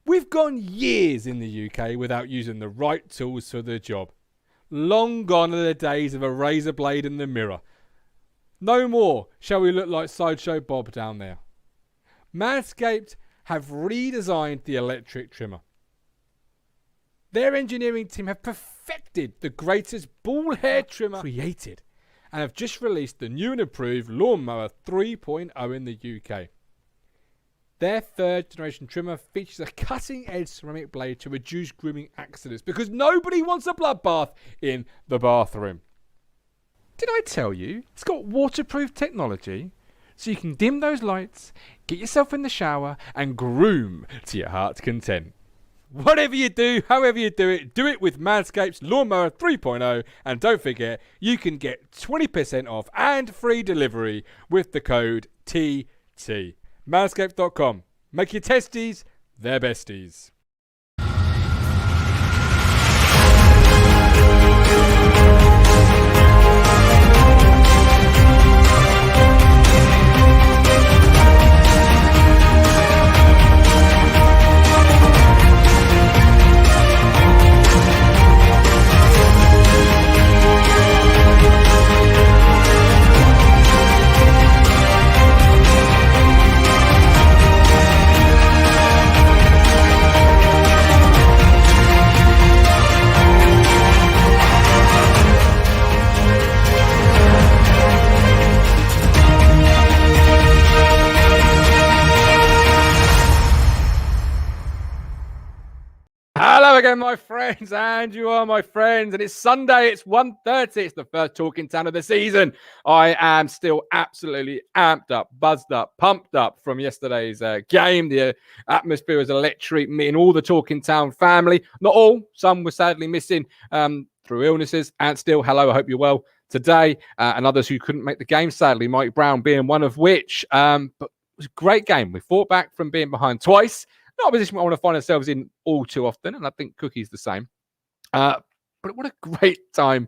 We've gone years in the UK without using the right tools for the job. Long gone are the days of a razor blade in the mirror. No more shall we look like Sideshow Bob down there. Manscaped have redesigned the electric trimmer. Their engineering team have perfected the greatest ball hair trimmer created and have just released the new and improved Lawnmower 3.0 in the UK. Their third generation trimmer features a cutting edge ceramic blade to reduce grooming accidents because nobody wants a bloodbath in the bathroom. Did I tell you it's got waterproof technology so you can dim those lights, get yourself in the shower and groom to your heart's content? Whatever you do, however you do it with Manscaped's Lawnmower 3.0, and don't forget, you can get 20% off and free delivery with the code TT. Manscaped.com. Make your testies their besties. Hello again, my friends, and you are my friends, and it's Sunday, it's 1:30, it's the first Talking Town of the season. I am still absolutely amped up, buzzed up, pumped up from yesterday's game. The atmosphere was electric, meeting all the Talking Town family. Not all, some were sadly missing through illnesses, and still, hello, I hope you're well today, and others who couldn't make the game, sadly, Mike Brown being one of which, but it was a great game. We fought back from being behind twice. Not a position we want to find ourselves in all too often, and I think Cookie's the same. But what a great time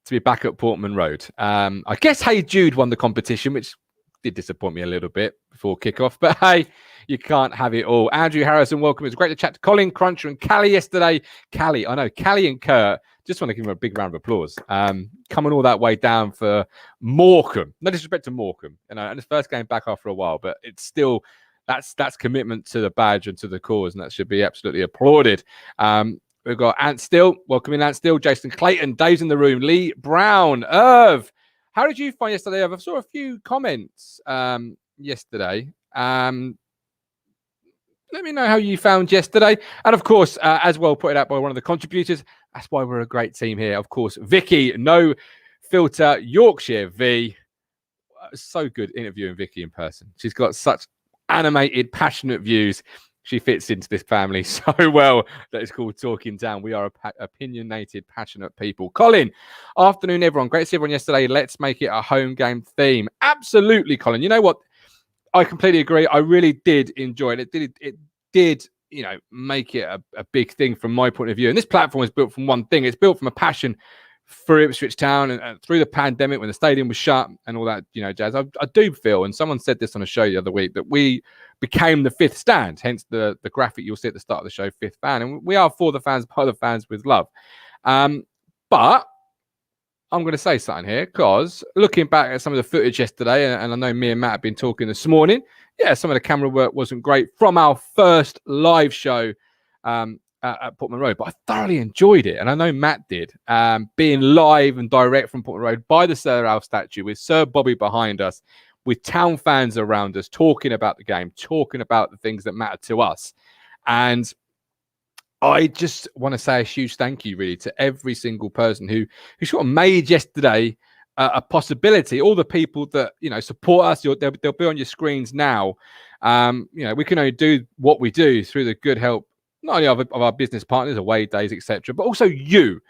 to be back at Portman Road. I guess Hey Jude won the competition, which did disappoint me a little bit before kickoff. But hey, you can't have it all. Andrew Harrison, welcome. It was great to chat to Colin, Cruncher, and Kally yesterday. Kally and Kurt. Just want to give him a big round of applause. Coming all that way down for Morecambe. No disrespect to Morecambe, and his first game back after a while, but it's still. That's commitment to the badge and to the cause, and that should be absolutely applauded. We've got Ant Still. Welcome in, Ant Still. Jason Clayton. Dave's in the room. Lee Brown. Irv. How did you find yesterday, Irv? I saw a few comments yesterday. Let me know how you found yesterday. And, of course, as well put it out by one of the contributors, that's why we're a great team here. Of course, Vicky, no filter, Yorkshire V. So good interviewing Vicky in person. She's got such animated, passionate views. She fits into this family so well that it's called Talking Town. We are opinionated, passionate people. Colin, afternoon, everyone. Great to see everyone yesterday. Let's make it a home game theme. Absolutely, Colin. You know what? I completely agree. I really did enjoy it. It did, make it a big thing from my point of view. And this platform is built from one thing. It's built from a passion for Ipswich Town and through the pandemic when the stadium was shut and all that, jazz. I do feel, and someone said this on a show the other week, that we became the fifth stand, hence the graphic you'll see at the start of the show, fifth fan. And we are for the fans, by the fans, with love. But I'm going to say something here, because looking back at some of the footage yesterday, and I know me and Matt have been talking this morning, yeah, some of the camera work wasn't great from our first live show at Portman Road, but I thoroughly enjoyed it, and I know Matt did, being live and direct from Portman Road by the Sir Ralph statue with Sir Bobby behind us, with town fans around us, talking about the game, talking about the things that matter to us. And I just want to say a huge thank you, really, to every single person who sort of made yesterday a possibility. All the people that, support us, they'll be on your screens now. We can only do what we do through the good help not only of our business partners, away days, etc., but also you,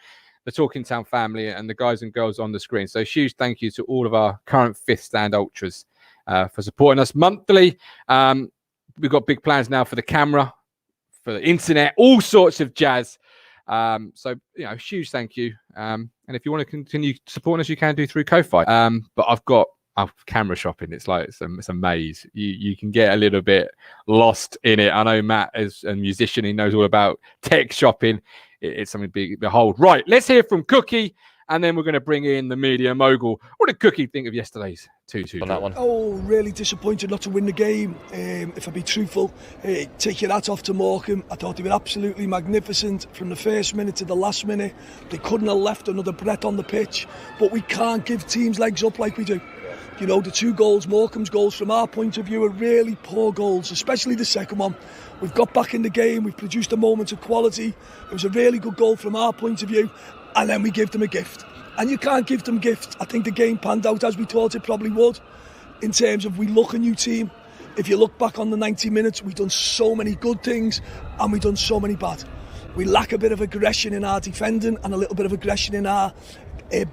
the Talking Town family, and the guys and girls on the screen. So huge thank you to all of our current fifth stand ultras for supporting us monthly. We've got big plans now for the camera, for the internet, all sorts of jazz. So, huge thank you. And if you want to continue supporting us, you can do through Ko-Fi. But I've got camera shopping. It's like it's a maze. You can get a little bit lost in it. I know Matt is a musician. He knows all about tech shopping. It's something to behold. Right, let's hear from Cookie, and then we're going to bring in the media mogul. What did Cookie think of yesterday's 2-2 on that one? Oh, really disappointed not to win the game. If I be truthful, take your hat off to Morecambe. I thought they were absolutely magnificent from the first minute to the last minute. They couldn't have left another breath on the pitch, but we can't give teams legs up like we do. You know, the 2 goals, Morecambe's goals, from our point of view, are really poor goals, especially the second one. We've got back in the game, we've produced a moment of quality. It was a really good goal from our point of view, and then we give them a gift. And you can't give them gifts. I think the game panned out as we thought it probably would, in terms of we look a new team. If you look back on the 90 minutes, we've done so many good things, and we've done so many bad. We lack a bit of aggression in our defending and a little bit of aggression in our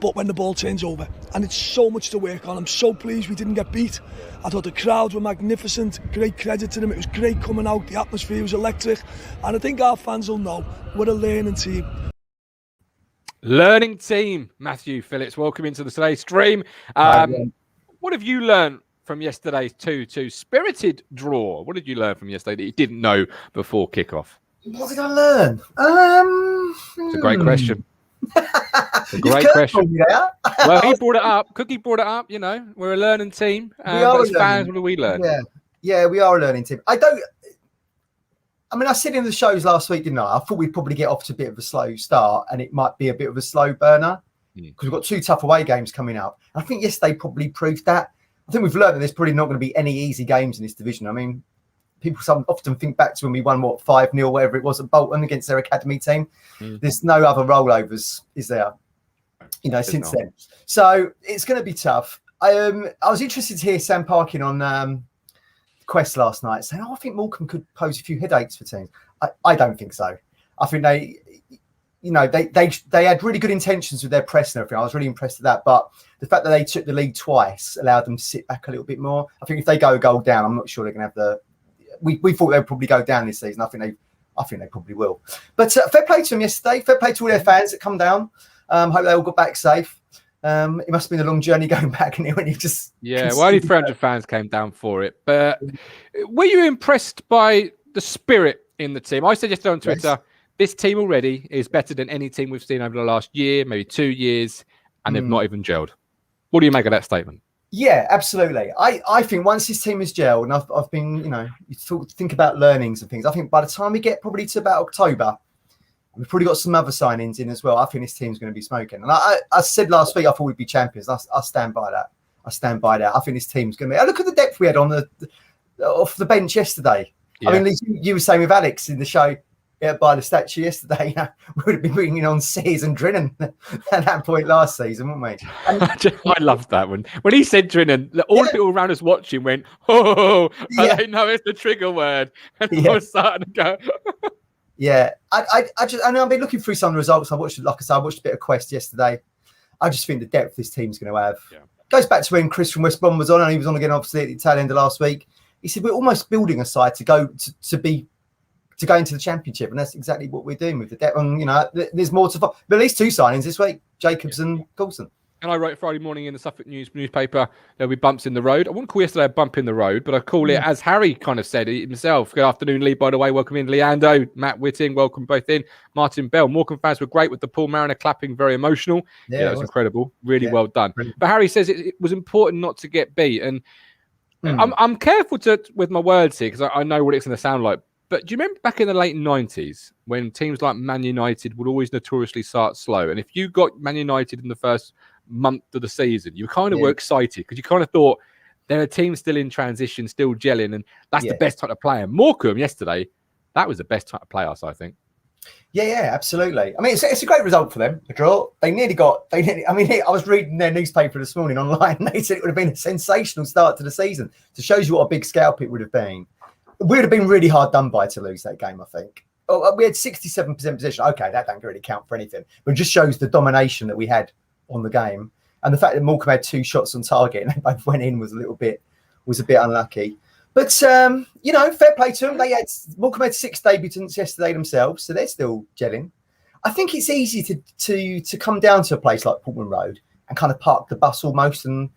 but when the ball turns over, and it's so much to work on. I'm so pleased we didn't get beat. I thought the crowd were magnificent, great credit to them. It was great coming out, the atmosphere was electric, and I think our fans will know we're a learning team. Learning team, Matthew Phillips, welcome into the today's stream. What have you learned from yesterday's 2-2 spirited draw? What did you learn from yesterday that you didn't know before kickoff? What did I learn? It's a great question. It's a great question. Well, he brought it up. Cookie brought it up. You know, we're a learning team. As fans, what do we learn? Yeah, we are a learning team. I said in the shows last week, didn't I? I thought we'd probably get off to a bit of a slow start, and it might be a bit of a slow burner because we've got 2 tough away games coming up. I think yesterday probably proved that. I think we've learned that there's probably not going to be any easy games in this division. I mean, people often think back to when we won 5-0, whatever it was, at Bolton against their academy team. There's no other rollovers, is there? You know, since then. So it's going to be tough. I was interested to hear Sam Parkin on Quest last night saying, I think Morecambe could pose a few headaches for teams. I don't think so. I think they had really good intentions with their press and everything. I was really impressed with that. But the fact that they took the lead twice allowed them to sit back a little bit more. I think if they go a goal down, I'm not sure they're going to have we thought they'd probably go down this season. I think they probably will. But fair play to them yesterday. Fair play to all their fans that come down. Hope they all got back safe. It must have been a long journey going back, and when you just only 300 fans came down for it. But were you impressed by the spirit in the team? I said yesterday on Twitter, this team already is better than any team we've seen over the last year, maybe 2 years, and they've not even gelled. What do you make of that statement? Yeah, absolutely. I think once this team is gelled, and I've been, you think about learnings and things. I think by the time we get probably to about October, we've probably got some other signings in as well. I think this team's going to be smoking. And I said last week I thought we'd be champions. I stand by that. I think this team's going to be. Look at the depth we had on off the bench yesterday. Yeah. I mean, you were saying with Alex in the show by the statue yesterday, we would have been bringing on Sears and Drennan at that point last season, wouldn't we? I loved that one. When he said Drennan, all the people around us watching went, I don't know, it's the trigger word. And I was starting to go. Yeah, I've been looking through some of the results. I watched a bit of Quest yesterday. I just think the depth this team's going to have goes back to when Chris from West Brom was on, and he was on again obviously at the tail end of last week. He said we're almost building a side to go to go into the Championship, and that's exactly what we're doing with the depth. And there's more to follow. But at least 2 signings this week: Jacobs and Coulson. And I wrote Friday morning in the Suffolk newspaper, there'll be bumps in the road. I wouldn't call yesterday a bump in the road, but I call it, as Harry kind of said it himself. Good afternoon, Lee, by the way. Welcome in, Leando, Matt Whitting. Welcome both in. Martin Bell. Morecambe fans were great with the Paul Mariner clapping, very emotional. Yeah, that was incredible. Really well done. Brilliant. But Harry says it was important not to get beat. And I'm careful with my words here because I know what it's going to sound like. But do you remember back in the late 90s when teams like Man United would always notoriously start slow? And if you got Man United in the first month of the season, you kind of were excited because you kind of thought they're a team still in transition, still gelling, and that's the best type of player. Morecambe yesterday, that was the best type of playoffs, I think. Yeah, absolutely. I mean, it's a great result for them, a draw. I was reading their newspaper this morning online, and they said it would have been a sensational start to the season. So it shows you what a big scalp it would have been. It would have been really hard done by to lose that game, I think. We had 67% possession. Okay, that don't really count for anything. But it just shows the domination that we had on the game. And the fact that Morecambe had 2 shots on target and they both went in was a bit unlucky. But, fair play to them. Morecambe had 6 debutants yesterday themselves, so they're still gelling. I think it's easy to come down to a place like Portman Road and kind of park the bus almost and,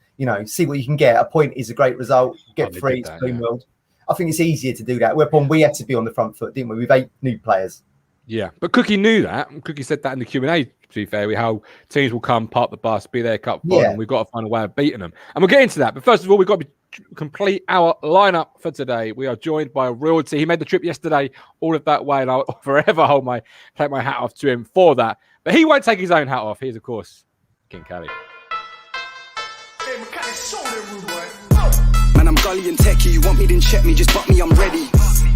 see what you can get. A point is a great result. Get free, Spoonworld. I think it's easier to do that. Whereupon we had to be on the front foot, didn't we? With 8 new players. Yeah, but Cookie knew that. Cookie said that in the Q&A, to be fair, how teams will come, park the bus, be there, cup fun, and we've got to find a way of beating them. And we'll get into that. But first of all, we've got to complete our lineup for today. We are joined by a royalty. He made the trip yesterday, all of that way, and I'll forever take my hat off to him for that. But he won't take his own hat off. Here's, of course, King Kally. Man, I'm gully and techie. You want me, then check me. Just butt me, I'm ready.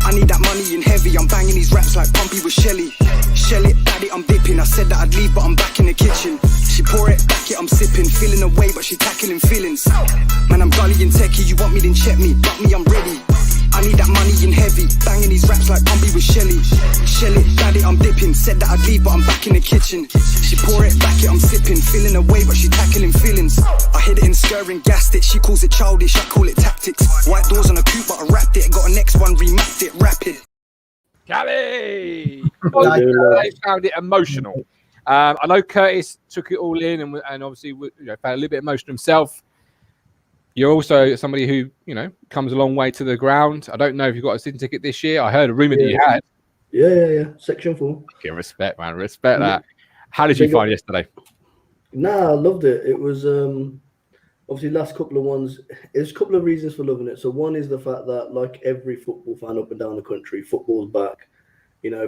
I need that money in heavy. I'm banging these raps like Pumpy with Shelly. Shell it, daddy, I'm dipping. I said that I'd leave, but I'm back in the kitchen. She pour it, back it, I'm sipping. Feeling away, but she tackling feelings. Man, I'm gully and techie. You want me, then check me. Butt me, I'm ready. I need that money in heavy. Banging these raps like Pumpy with Shelly. Shell it, daddy, I'm dipping. Said that I'd leave, but I'm back in the kitchen. She pour it, back it, I'm sipping. Feeling away, but she tackling feelings. I hit it in scurring, gassed it. She calls it childish, I call it tactics. White doors on a coupe, but I wrapped it. Got a next one, remapped it, rapid. Kally! I found it emotional. I know Curtis took it all in and obviously found a little bit emotional himself. You're also somebody who, comes a long way to the ground. I don't know if you've got a season ticket this year. I heard a rumour that you had. Yeah. Section 4. Okay, respect, man. Respect that. How did you find yesterday? Nah, I loved it. It was obviously last couple of ones. There's a couple of reasons for loving it. So one is the fact that, like every football fan up and down the country, football's back.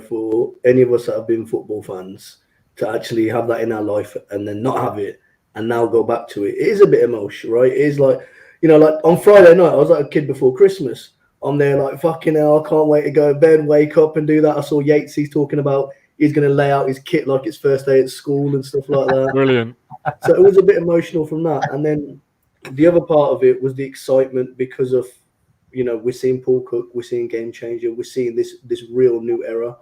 For any of us that have been football fans to actually have that in our life and then not have it and now go back to it, it is a bit emotional, right? It is like, like on Friday night, I was like a kid before Christmas. I'm there like, fucking hell, I can't wait to go to bed, wake up and do that. I saw Yatesy talking about he's going to lay out his kit like it's first day at school and stuff like that. Brilliant. So it was a bit emotional from that. And then the other part of it was the excitement because of, we're seeing Paul Cook, we're seeing Game Changer, we're seeing this real new era.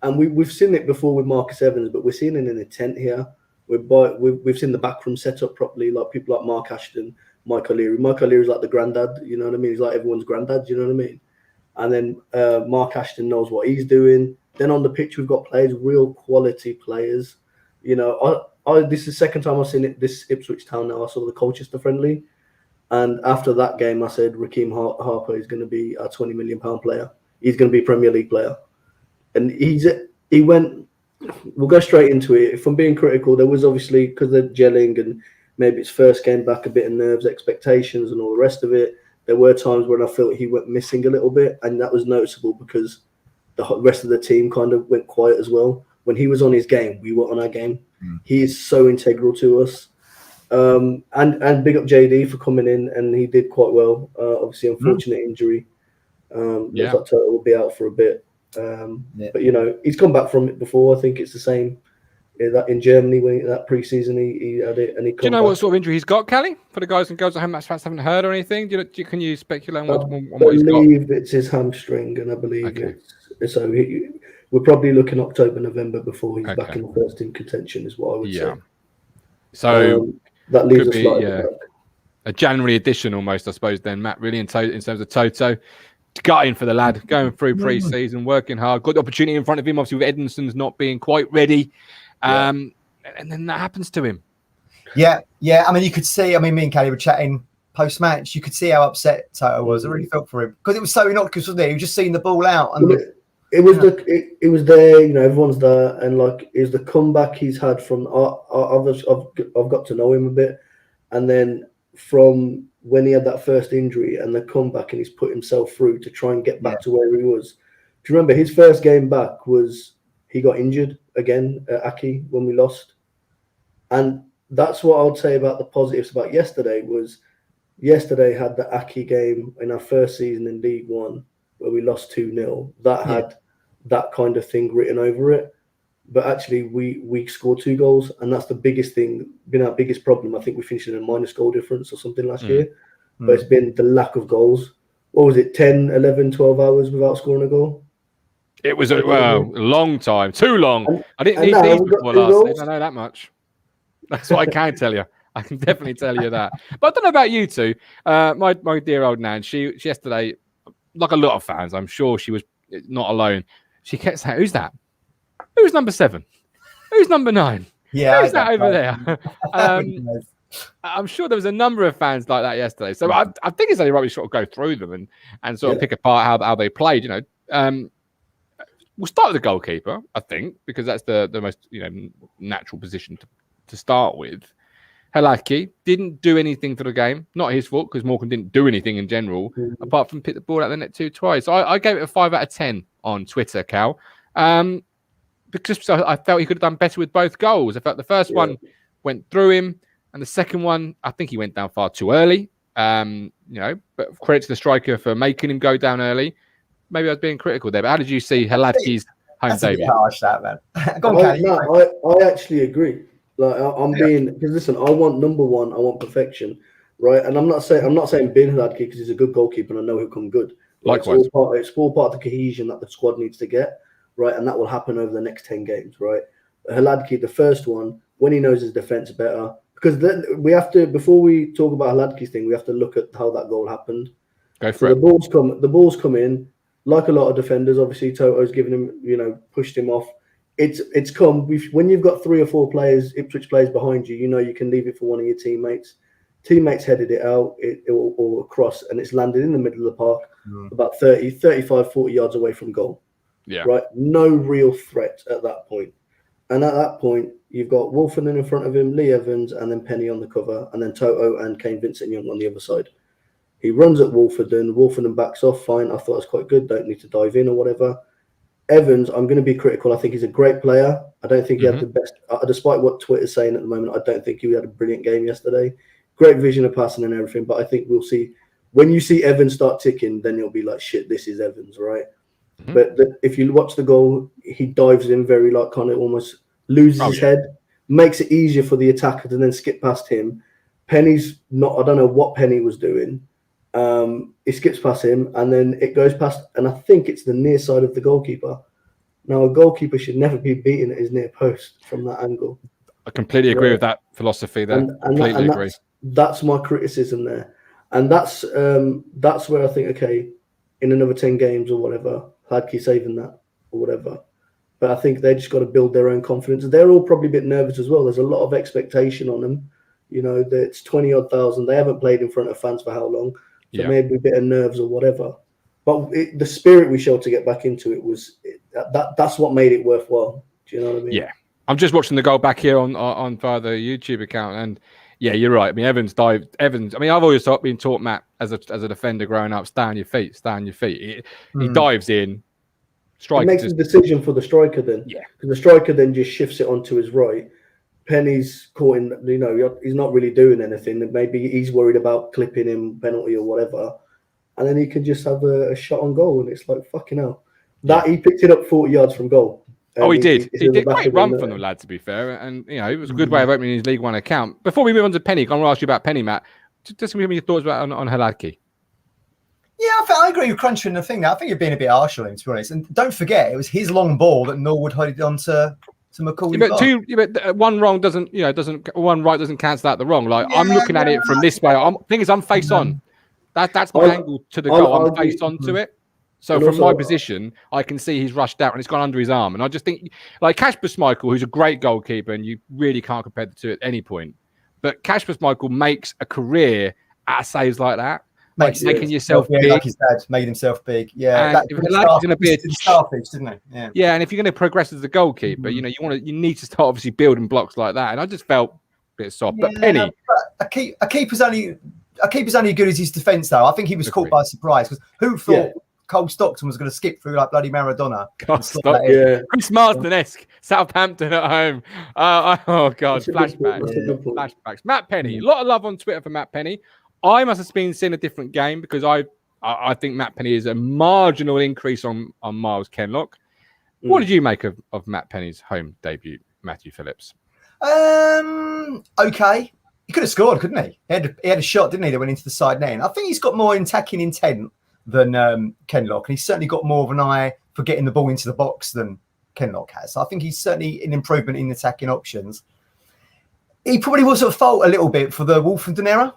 And we've seen it before with Marcus Evans, but we're seeing it in a tent here. We've seen the backroom set up properly, like people like Mark Ashton, Mike O'Leary. Mike O'Leary's like the granddad, you know what I mean? He's like everyone's granddad, you know what I mean? And then Mark Ashton knows what he's doing. Then on the pitch, we've got players, real quality players. This is the second time I've seen it, this Ipswich Town now. I saw the Colchester friendly. And after that game, I said, Raheem Harper is going to be a £20 million player. He's going to be a Premier League player. And he went, we'll go straight into it. If I'm being critical, there was obviously, because they're gelling and maybe it's first game back, a bit of nerves, expectations and all the rest of it. There were times when I felt he went missing a little bit. And that was noticeable because the rest of the team kind of went quiet as well. When he was on his game, we were on our game. He is so integral to us. And big up JD for coming in, and he did quite well. Obviously, unfortunate injury. Looks like Toto will be out for a bit. But he's come back from it before. I think it's the same that in Germany when that pre-season he had it, and he. Do you know what sort of injury he's got, Kally? For the guys and girls at home, perhaps haven't heard or anything. Can you speculate on what he's got? I believe it's his hamstring, and I believe it's so. We're probably looking October, November before he's back in the first team contention, is what I would say. So that leaves us like a January edition almost, I suppose. Then Matt, really in terms of Toto, gutting for the lad, going through pre-season, working hard, got the opportunity in front of him. Obviously, with Edmondson's not being quite ready, and then that happens to him. Yeah. I mean, you could see. I mean, me and Kally were chatting post-match. You could see how upset Toto was. I really felt for him because it was so innocuous, wasn't it? He was just seeing the ball out and. It was it was there, everyone's there, and like is the comeback he's had from. I've got to know him a bit, and then from when he had that first injury and the comeback, and he's put himself through to try and get back to where he was. Do you remember his first game back was he got injured again at Aki when we lost, and that's what I would say about the positives about yesterday was yesterday had the Aki game in our first season in League One where we lost 2-0. That had that kind of thing written over it. But actually, we scored 2 goals, and that's the biggest thing, been our biggest problem. I think we finished in a minus goal difference or something last year. But it's been the lack of goals. What was it, 10, 11, 12 hours without scoring a goal? It was a long time, too long. I didn't need these before last season. I know that much. That's what I can tell you. I can definitely tell you that. But I don't know about you two. My dear old Nan, she yesterday, like a lot of fans, I'm sure she was not alone. She kept saying, "Who's that? Who's number 7? Who's number 9? Yeah, who's that over there?" I'm sure there was a number of fans like that yesterday. So I think it's only right we sort of go through them and sort of pick apart how they played. We'll start with the goalkeeper, I think, because that's the most natural position to start with. Hladky didn't do anything for the game. Not his fault, because Morecambe didn't do anything in general, apart from pick the ball out of the net twice. I gave it a 5 out of 10 on Twitter, Cal, because I felt he could have done better with both goals. I felt the first one went through him, and the second one, I think he went down far too early. But credit to the striker for making him go down early. Maybe I was being critical there, but how did you see Hladky's home debut? That's a bit harsh, that, man. I actually agree. Like I'm being, because listen, I want number one, I want perfection, right? And I'm not saying bin Hladky because he's a good goalkeeper and I know he'll come good. Right? Likewise, it's all part of the cohesion that the squad needs to get, right? And that will happen over the next 10 games, right? Hladky, the first one, when he knows his defense better, because then we have to, before we talk about Hladky's thing, we have to look at how that goal happened. Go for it. The balls come in, like a lot of defenders. Obviously, Toto's given him, pushed him off. It's come when you've got 3 or 4 players, Ipswich players behind you. You can leave it for one of your teammates. Teammates headed it out or across, and it's landed in the middle of the park, about 30, 35, 40 yards away from goal. Yeah. Right. No real threat at that point. And at that point, you've got Wolferton in front of him, Lee Evans, and then Penny on the cover, and then Toto and Kane Vincent-Young on the other side. He runs at Wolferton. Wolferton backs off. Fine. I thought it was quite good. Don't need to dive in or whatever. Evans, I'm going to be critical. I think he's a great player. I don't think he had the best, despite what Twitter's saying at the moment, I don't think he had a brilliant game yesterday. Great vision of passing and everything, but I think we'll see, when you see Evans start ticking, then you'll be like, shit, this is Evans, right? But if you watch the goal, he dives in very kind of almost loses his head, makes it easier for the attacker to then skip past him. Penny's not, I don't know what Penny was doing. He skips past him and then it goes past, and I think it's the near side of the goalkeeper. Now, a goalkeeper should never be beaten at his near post from that angle. I completely agree with that philosophy there. Completely agree. That's my criticism there. And that's where I think, okay, in another 10 games or whatever, Hladky saving that or whatever. But I think they just got to build their own confidence. They're all probably a bit nervous as well. There's a lot of expectation on them. It's 20-odd thousand. They haven't played in front of fans for how long? So maybe a bit of nerves or whatever. But the spirit we showed to get back into it that's what made it worthwhile. Do you know what I mean? Yeah. I'm just watching the goal back here on via the YouTube account, and yeah, you're right. I mean, Evans. I mean, I've always been taught, Matt, as a defender growing up, stay on your feet. He dives in. Striker makes a decision for the striker then. Yeah. Because the striker then just shifts it onto his right. Penny's caught in, he's not really doing anything. Maybe he's worried about clipping him, penalty or whatever. And then he can just have a shot on goal. And it's like, fucking hell. He picked it up 40 yards from goal. He did. He did a great run from the lad, to be fair. And, it was a good way of opening his League One account. Before we move on to Penny, I'm going to ask you about Penny, Matt. Just give me your thoughts on Hladky. Yeah, I agree with Cruncher in the thing. I think you're being a bit harsh on him, to be honest. And don't forget, it was his long ball that Norwood headed on to McCall. But one wrong doesn't one right doesn't cancel out the wrong. Like I'm looking at it from this way. I'm face on. That's my angle to the goal. I'm face on to it. So from my position, I can see he's rushed out and it's gone under his arm. And I just think, like Kasper Schmeichel, who's a great goalkeeper, and you really can't compare the two at any point. But Kasper Schmeichel makes a career out of saves like that. Making yourself big. Like his dad made himself big. Yeah, he's going to be a starfish, didn't he? Yeah, and if you're going to progress as a goalkeeper, you need to start obviously building blocks like that. And I just felt a bit soft. But Penny, a keeper's only as good as his defence, though. I think he was caught by surprise because who thought Cole Stockton was going to skip through like bloody Maradona? Chris Marsden-esque, Southampton at home. Oh God, flashbacks. Matt Penny, a lot of love on Twitter for Matt Penny. I must have been seeing a different game because I think Matt Penny is a marginal increase on Miles Kenlock. What did you make of Matt Penny's home debut, Matthew Phillips? Okay. He could have scored, couldn't he? He had a shot, didn't he, that went into the side net. I think he's got more attacking intent than Kenlock, and he's certainly got more of an eye for getting the ball into the box than Kenlock has. So I think he's certainly an improvement in attacking options. He probably was at fault a little bit for the Wolferton error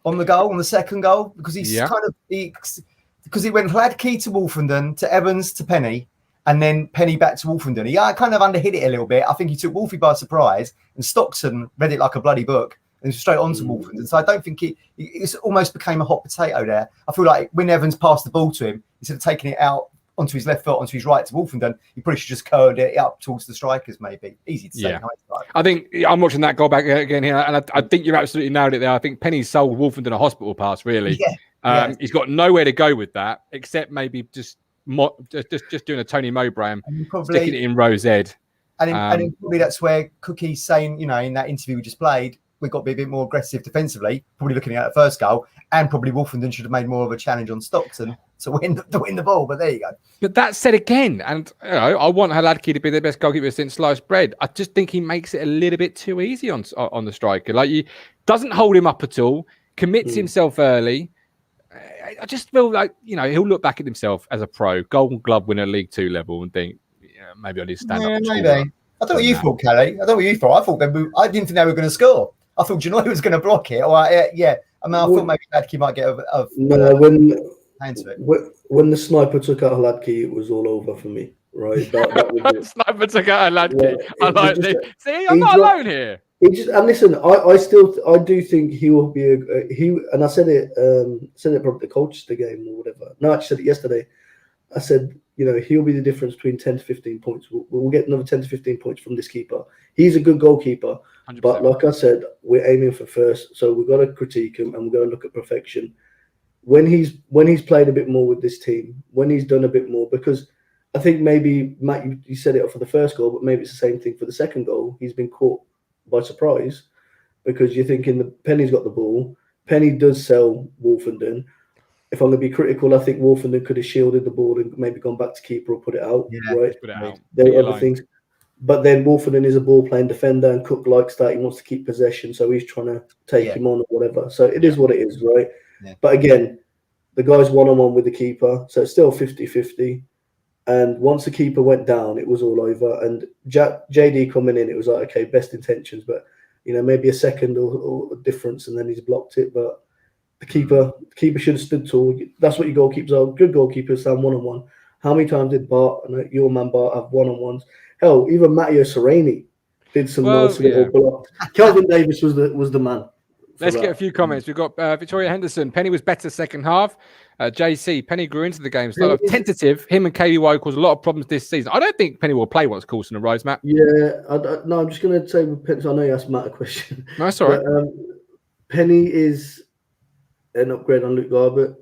on the second goal, because because he went Hladky to Wolferton, to Evans to Penny, and then Penny back to Wolferton. He kind of underhit it a little bit. I think he took Wolfie by surprise, and Stockton read it like a bloody book and straight on to Wolverhampton. So I don't think it's almost became a hot potato there. I feel like when Evans passed the ball to him, instead of taking it out onto his left foot, onto his right to Wolverhampton, he probably should just curled it up towards the strikers, maybe. Easy to say. Yeah. I think I'm watching that goal back again here, and I think you've absolutely nailed it there. I think Penny sold Wolverhampton a hospital pass, really. Yeah. He's got nowhere to go with that, except maybe just doing a Tony Mowbray, sticking it in Rose Ed. And then probably that's where Cookie's saying, in that interview we just played, we've got to be a bit more aggressive defensively, probably looking at the first goal, and probably Wolverhampton should have made more of a challenge on Stockton to win the ball. But there you go. But that said again, and I want Hladky to be the best goalkeeper since sliced bread. I just think he makes it a little bit too easy on the striker. Like, he doesn't hold him up at all, commits himself early. I just feel like, he'll look back at himself as a pro, Golden Glove winner, League 2 level, and think, maybe I need to stand up. Maybe. I don't know what you thought, Kally. I don't know what you thought. I didn't think they were going to score. I thought Janoi was going to block it. Or I thought maybe Hladky might get when the sniper took out Hladky, it was all over for me. Right, that sniper took out Hladky. Yeah, I like this. See, I'm not alone here. And listen, I do think he will be and I said it probably the Colchester game or whatever. No, I actually said it yesterday. I said, he'll be the difference between 10 to 15 points. We'll get another 10 to 15 points from this keeper. He's a good goalkeeper, 100%. But like I said, we're aiming for first, so we've got to critique him and we've got to look at perfection. When he's played a bit more with this team, when he's done a bit more, because I think maybe Matt, you set it up for the first goal, but maybe it's the same thing for the second goal. He's been caught by surprise because you're thinking Penny's got the ball. Penny does sell Wolfenden. If I'm going to be critical, I think Wolfenden could have shielded the ball and maybe gone back to keeper or put it out. Right? Put it out. There are other things. But then Wolfenden is a ball-playing defender and Cook likes that. He wants to keep possession, so he's trying to take him on or whatever. So it is what it is, right? Yeah. But again, the guy's one-on-one with the keeper, so it's still 50-50. And once the keeper went down, it was all over. And JD coming in, it was like, okay, best intentions, but maybe a second or a difference, and then he's blocked it. But the keeper should have stood tall. That's what your goalkeepers are. Good goalkeepers stand one-on-one. How many times did Bart and your man Bart have one-on-ones? Hell, even Matteo Sereni did some nice little block. Kelvin Davis was the man. Let's get a few comments. We've got Victoria Henderson. Penny was better second half. JC, Penny grew into the game. Sort of tentative. Him and KY caused a lot of problems this season. I don't think Penny will play once Coulson arrives, Matt. Yeah, no, I'm just going to say with Penny, I know you asked Matt a question. No, that's all right. Penny is an upgrade on Luke Garbett.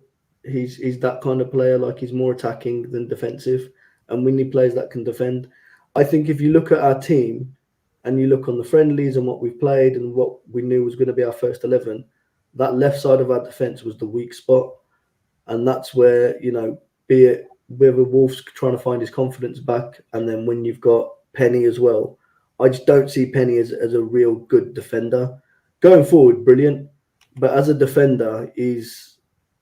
He's that kind of player. Like, he's more attacking than defensive. And we need players that can defend. I think if you look at our team and you look on the friendlies and what we've played and what we knew was going to be our first 11, that left side of our defence was the weak spot. And that's where, be it whether Wolf's trying to find his confidence back, and then when you've got Penny as well, I just don't see Penny as a real good defender. Going forward, brilliant. But as a defender, he's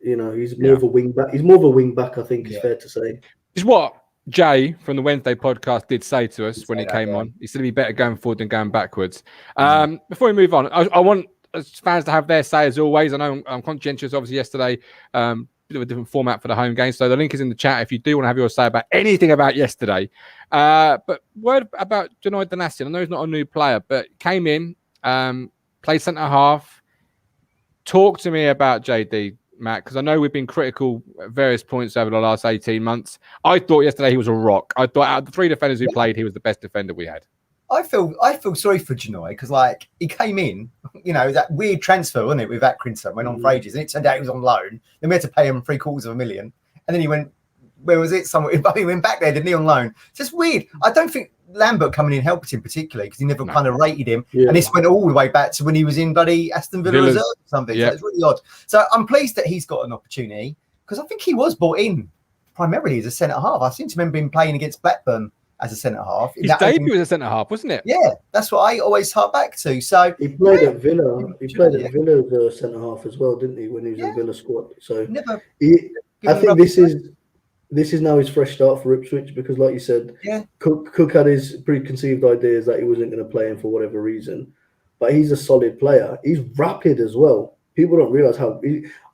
more of a wing back. He's more of a wing back, I think, is fair to say. Is what Jay from the Wednesday podcast did say to us when he came on. He said it'd be better going forward than going backwards. Before we move on, I want fans to have their say as always. I know I'm conscientious, obviously, yesterday. Bit of a different format for the home game. So the link is in the chat if you do want to have your say about anything about yesterday. But word about Janoi Danassian. I know he's not a new player, but came in, played centre half. Talk to me about JD, Matt, because I know we've been critical at various points over the last 18 months. I thought yesterday he was a rock. I thought out of the three defenders who played, he was the best defender we had. I feel sorry for Janoi because, he came in, that weird transfer, wasn't it, with Accrington, went on for ages, and it turned out he was on loan. Then we had to pay him $750,000, and then he went, where was it? Somewhere, he went back there, didn't he, on loan? It's just weird. I don't think Lambert coming in helped him particularly because he never kind of rated him, and this went all the way back to when he was in bloody Aston Villa Reserve or something. So it's really odd. So I'm pleased that he's got an opportunity because I think he was brought in primarily as a centre half. I seem to remember him playing against Blackburn as a centre half. His debut was a centre half, wasn't it? Yeah, that's what I always hark back to. So he played at Villa. He played at Villa as a centre half as well, didn't he? When he was in Villa squad. So I think this is now his fresh start for Ipswich because, like you said, Cook had his preconceived ideas that he wasn't going to play him for whatever reason, but he's a solid player. He's rapid as well. People don't realise how.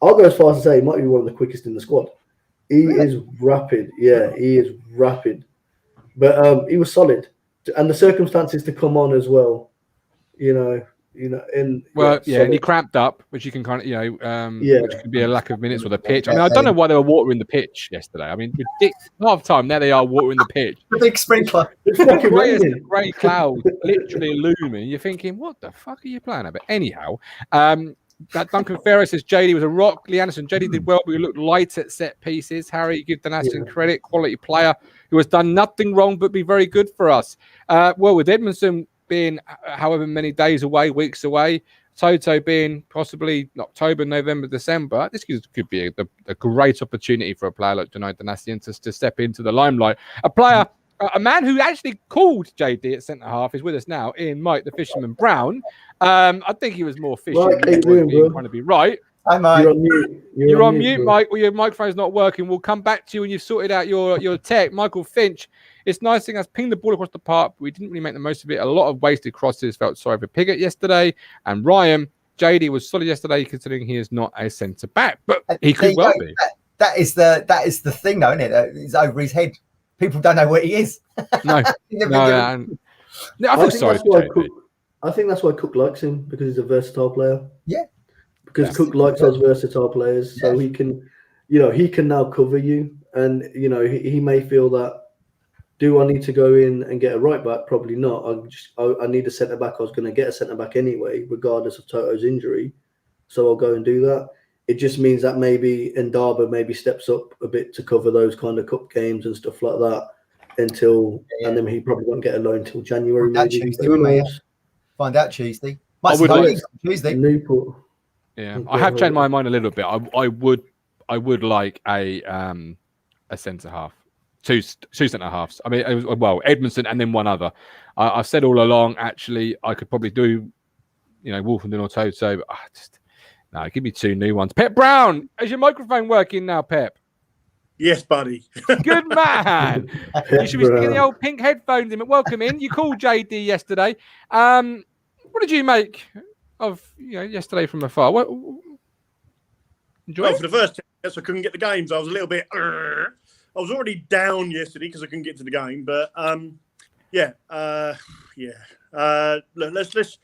I'll go as far as to say he might be one of the quickest in the squad. He is rapid. Yeah, he is rapid. But he was solid. And the circumstances to come on as well, you know, and and he cramped up, which you can kind of, which could be a lack of minutes or the pitch. I mean, I don't know why they were watering the pitch yesterday. I mean, half time, there they are watering the pitch. The big sprinkler. It's fucking raining. Grey clouds literally illumining. You're thinking, what the fuck are you playing at? But anyhow, that Duncan Ferrer says JD was a rock. Lee Anderson, JD did well, but he looked light at set pieces. Harry, give Danastian credit, quality player who has done nothing wrong but be very good for us. With Edmondson being however many days away, weeks away, Toto being possibly October, November, December, this could be a great opportunity for a player like Danastian to step into the limelight. A man who actually called JD at centre-half is with us now, Ian Mike, the Fisherman Brown. I think he was more fishing than trying to be right. Hi, Mike. You're on mute, Mike. Well, your microphone's not working. We'll come back to you when you've sorted out your tech. Michael Finch, it's nice seeing us ping the ball across the park, but we didn't really make the most of it. A lot of wasted crosses. Felt sorry for Piggott yesterday. And Ryan, JD was solid yesterday, considering he is not a centre-back, but he could well be. That is the thing, though, isn't it? It's over his head. People don't know where he is. No, I feel sorry for JD. I think that's why Cook likes him, because he's a versatile player. Yeah. Because Cook likes those versatile players, so he can, he can now cover you, and he may feel that. Do I need to go in and get a right back? Probably not. I need a centre back. I was going to get a centre back anyway, regardless of Toto's injury, so I'll go and do that. It just means that maybe Ndaba maybe steps up a bit to cover those kind of cup games and stuff like that and then he probably won't get a loan until January. Maybe. Tuesday, Find out Tuesday. Tuesday. Newport. Yeah, I have changed my mind a little bit. I would like a centre half, two centre halves. I mean, Edmondson and then one other. I've said all along. Actually, I could probably do, Wolfenden or Toto. But give me two new ones. Pep Brown, is your microphone working now, Pep? Yes, buddy. Good man. You should be sticking the old pink headphones in. Welcome in. You called JD yesterday. What did you make of yesterday from afar? Enjoy for the first 10 minutes, I couldn't get the games. I was a little bit. I was already down yesterday because I couldn't get to the game. But let's.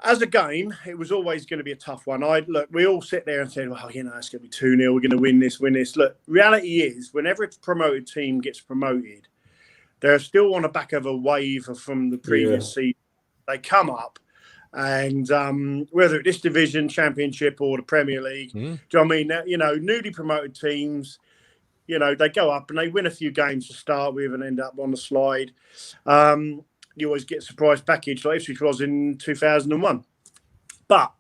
As a game, it was always going to be a tough one. We all sit there and said, well, it's going to be 2-0. We're going to win this. Look, reality is, whenever a promoted team gets promoted, they're still on the back of a wave from the previous season. They come up, and whether it's this division, championship, or the Premier League, do you know what I mean? Newly promoted teams, they go up and they win a few games to start with and end up on the slide. You always get a surprise package like Ipswich was in 2001. But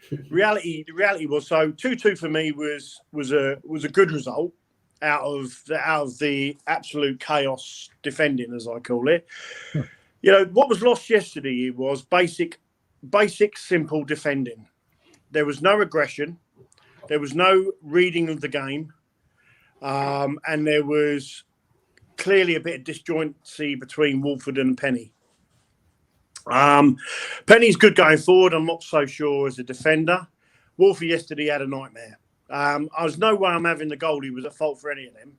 the reality was, so 2-2 for me was a good result out of the absolute chaos defending, as I call it. What was lost yesterday was basic simple defending. There was no aggression, there was no reading of the game, and there was clearly a bit of disjointancy between Wolford and Penny. Penny's good going forward. I'm not so sure as a defender. Wolfie yesterday had a nightmare. I was no way I'm having the goalie was at fault for any of them.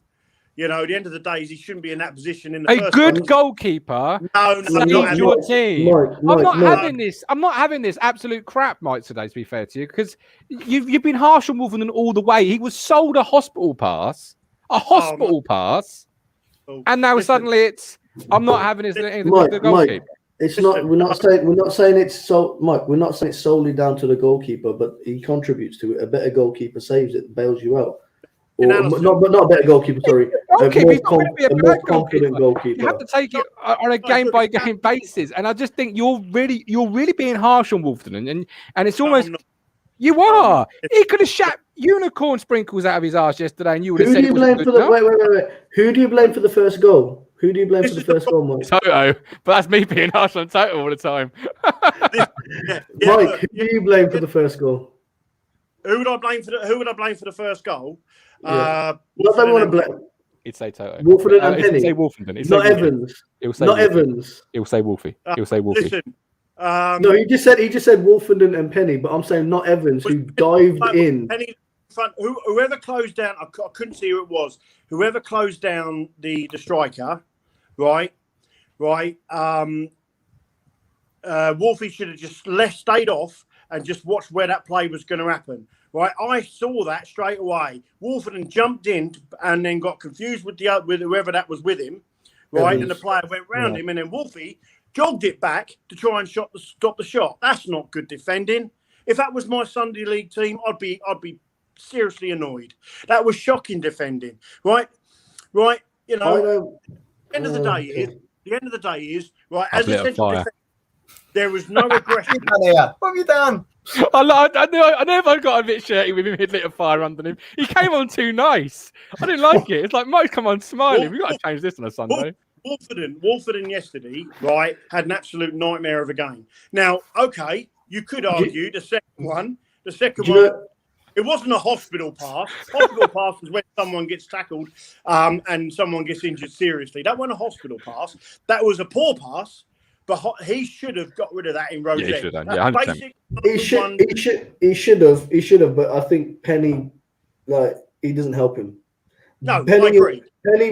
At the end of the day, he shouldn't be in that position in the first good place. Goalkeeper. No, your team. Mike, I'm not having this absolute crap, Mike, today, to be fair to you, because you've been harsh on Wolfenden all the way. He was sold a hospital pass, and now suddenly it's I'm not having this the goalkeeper. It's not. We're not saying it's so, Mike. We're not saying it's solely down to the goalkeeper, but he contributes to it. A better goalkeeper saves it, bails you out. Or not a better goalkeeper. Sorry, a more confident goalkeeper. You have to take it on a game by game basis, and I just think you're really being harsh on Wolfenden, and it's almost you are. He could have shot unicorn sprinkles out of his arse yesterday, and you would have said. Wait. Who do you blame for the first goal? Who do you blame for the first goal, Mike? Toto, but that's me being harsh on Toto all the time. Mike, who do you blame for the first goal? Who would I blame for the first goal? Yeah. What do I want to blame? He'd say Toto. Wolfenden and Penny. He'd say Wolfenden. Not Evans. Evans. He'll say Wolfie. Listen. No, he just said Wolfenden and Penny, but I'm saying not Evans, who dived in. Penny front. Whoever closed down, I couldn't see who it was. Whoever closed down the striker, right. Wolfie should have just stayed off and just watched where that play was going to happen. Right, I saw that straight away. Wolverton jumped in and then got confused with whoever that was with him. Right, and the player went round him, and then Wolfie jogged it back to try and stop the shot. That's not good defending. If that was my Sunday League team, I'd be seriously annoyed. That was shocking defending. Right. You know, the end of the day is right. As a central defender, there was no aggression. What have you done? I never got a bit shirty with him. He'd lit a fire under him. He came on too nice. I didn't like it. It's like, Mike, come on, smiling. We've got to change this on a Sunday. Wolverton yesterday, right, had an absolute nightmare of a game. Now, okay, you could argue the second one, it wasn't a hospital pass. Hospital pass is when someone gets tackled and someone gets injured seriously. That wasn't a hospital pass. That was a poor pass. But he should have got rid of that in Rose. Yeah, he should have. Yeah, he should have. But I think Penny, he doesn't help him. No, Penny, I agree.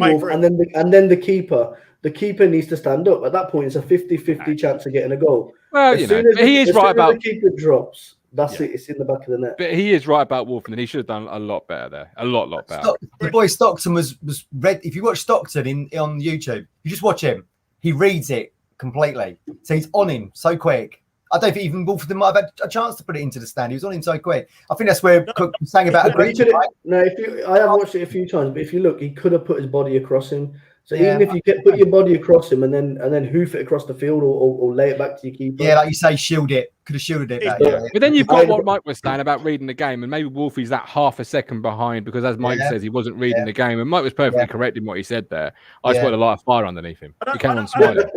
Wolf, and then the keeper. The keeper needs to stand up. At that point, it's a 50-50 chance of getting a goal. Well, he is right about the keeper drops. That's it. It's in the back of the net. But he is right about Wolf, and he should have done a lot better there. A lot better. The boy Stockton was read. If you watch Stockton on YouTube, you just watch him. He reads it completely. So he's on him so quick. I don't think even Wolford might have had a chance to put it into the stand. He was on him so quick. I think that's where Cook was saying about agreement. Right? No, I have watched it a few times, but if you look, he could have put his body across him. So even if you put your body across him and then hoof it across the field or lay it back to your keeper. Yeah, like you say, shield it. Could have shielded it. But then you've got what Mike was saying about reading the game, and maybe Wolfie's that half a second behind because, as Mike says, he wasn't reading the game, and Mike was perfectly correct in what he said there. I just put a light of fire underneath him. He came on smiling.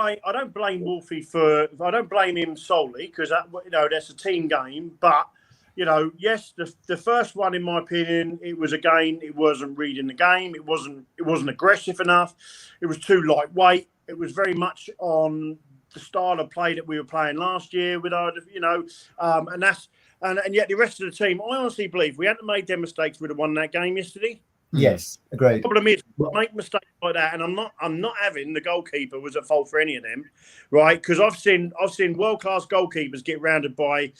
I don't blame Wolfie I don't blame him solely because that's a team game. But yes, the first one, in my opinion, it wasn't reading the game. It wasn't aggressive enough. It was too lightweight. It was very much on the style of play that we were playing last year with our, and yet the rest of the team, I honestly believe we hadn't made them mistakes, we'd have won that game yesterday. Yes, agreed. The problem is, make mistakes like that, and I'm not having the goalkeeper was at fault for any of them, right? Because I've seen world class goalkeepers get rounded by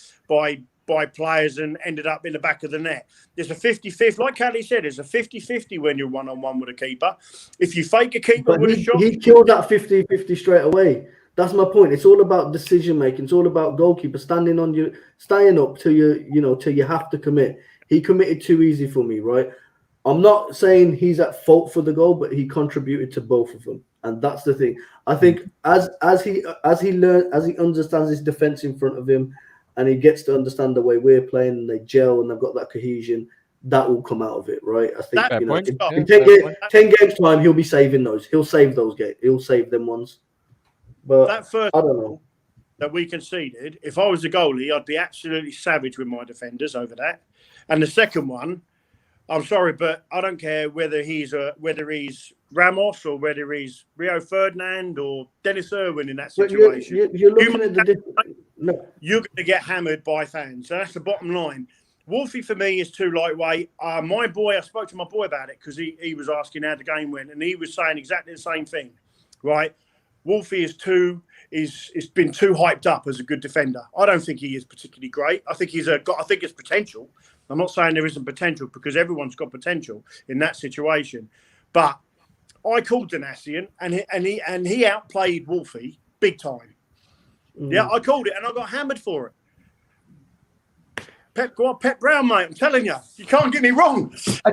players and ended up in the back of the net. There's a 50-50, like Kally said, there's a 50-50 when you're one-on-one with a keeper. If you fake a keeper with a shot, he killed that 50-50 straight away. That's my point. It's all about decision making. It's all about goalkeeper staying up till you have to commit. He committed too easy for me, right? I'm not saying he's at fault for the goal, but he contributed to both of them, and that's the thing. I think as he understands his defense in front of him, and he gets to understand the way we're playing, and they gel, and they've got that cohesion, that will come out of it, right? I think in 10 games time, he'll be saving those. He'll save those games. He'll save them ones. But that first I don't know that we conceded. If I was the goalie, I'd be absolutely savage with my defenders over that. And the second one, I'm sorry, but I don't care whether he's Ramos or whether he's Rio Ferdinand or Dennis Irwin in that situation. You're looking at you're going to get hammered by fans. So that's the bottom line. Wolfie for me is too lightweight. I spoke to my boy about it because he was asking how the game went, and he was saying exactly the same thing. Right, Wolfie is been too hyped up as a good defender. I don't think he is particularly great. I think I think it's potential. I'm not saying there isn't potential because everyone's got potential in that situation. But I called Danassian and he outplayed Wolfie big time. Yeah, I called it and I got hammered for it. Pep Brown, mate. I'm telling you, you can't get me wrong. I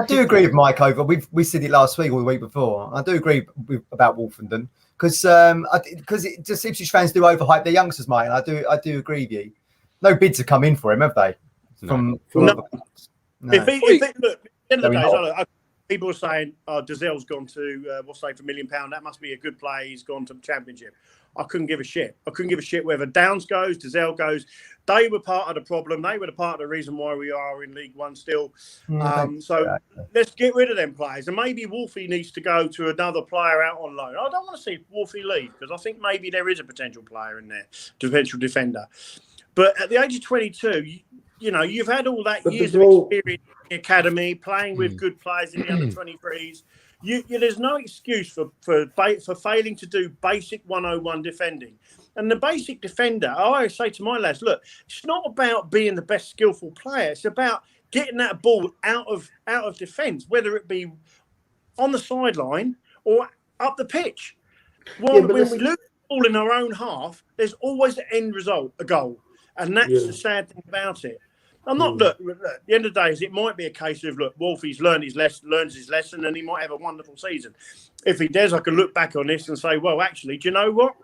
do agree with Mike over. We said it last week or the week before. I do agree about Wolfenden because Ipswich fans do overhype their youngsters, mate. And I do agree with you. No bids have come in for him, have they? No. Look, at the end of the day, people are saying, Dazzel's gone to, for £1 million. That must be a good play. He's gone to the Championship. I couldn't give a shit. I couldn't give a shit whether Downs goes, Dazzell goes. They were part of the problem. They were the part of the reason why we are in League One still. Let's get rid of them players. And maybe Wolfie needs to go to another player out on loan. I don't want to see Wolfie leave because I think maybe there is a potential player in there, potential defender. But at the age of 22, you've had all that years of experience in the academy, playing with good players in the under-23s. There's no excuse for failing to do basic 101 defending. And the basic defender, I always say to my lads, look, it's not about being the best skillful player. It's about getting that ball out of defence, whether it be on the sideline or up the pitch. When we lose the ball in our own half, there's always the end result, a goal. And that's the sad thing about it. I'm not, look, at the end of the day, it might be a case of, look, Wolfie's learns his lesson and he might have a wonderful season. If he does, I can look back on this and say, well, actually, do you know what?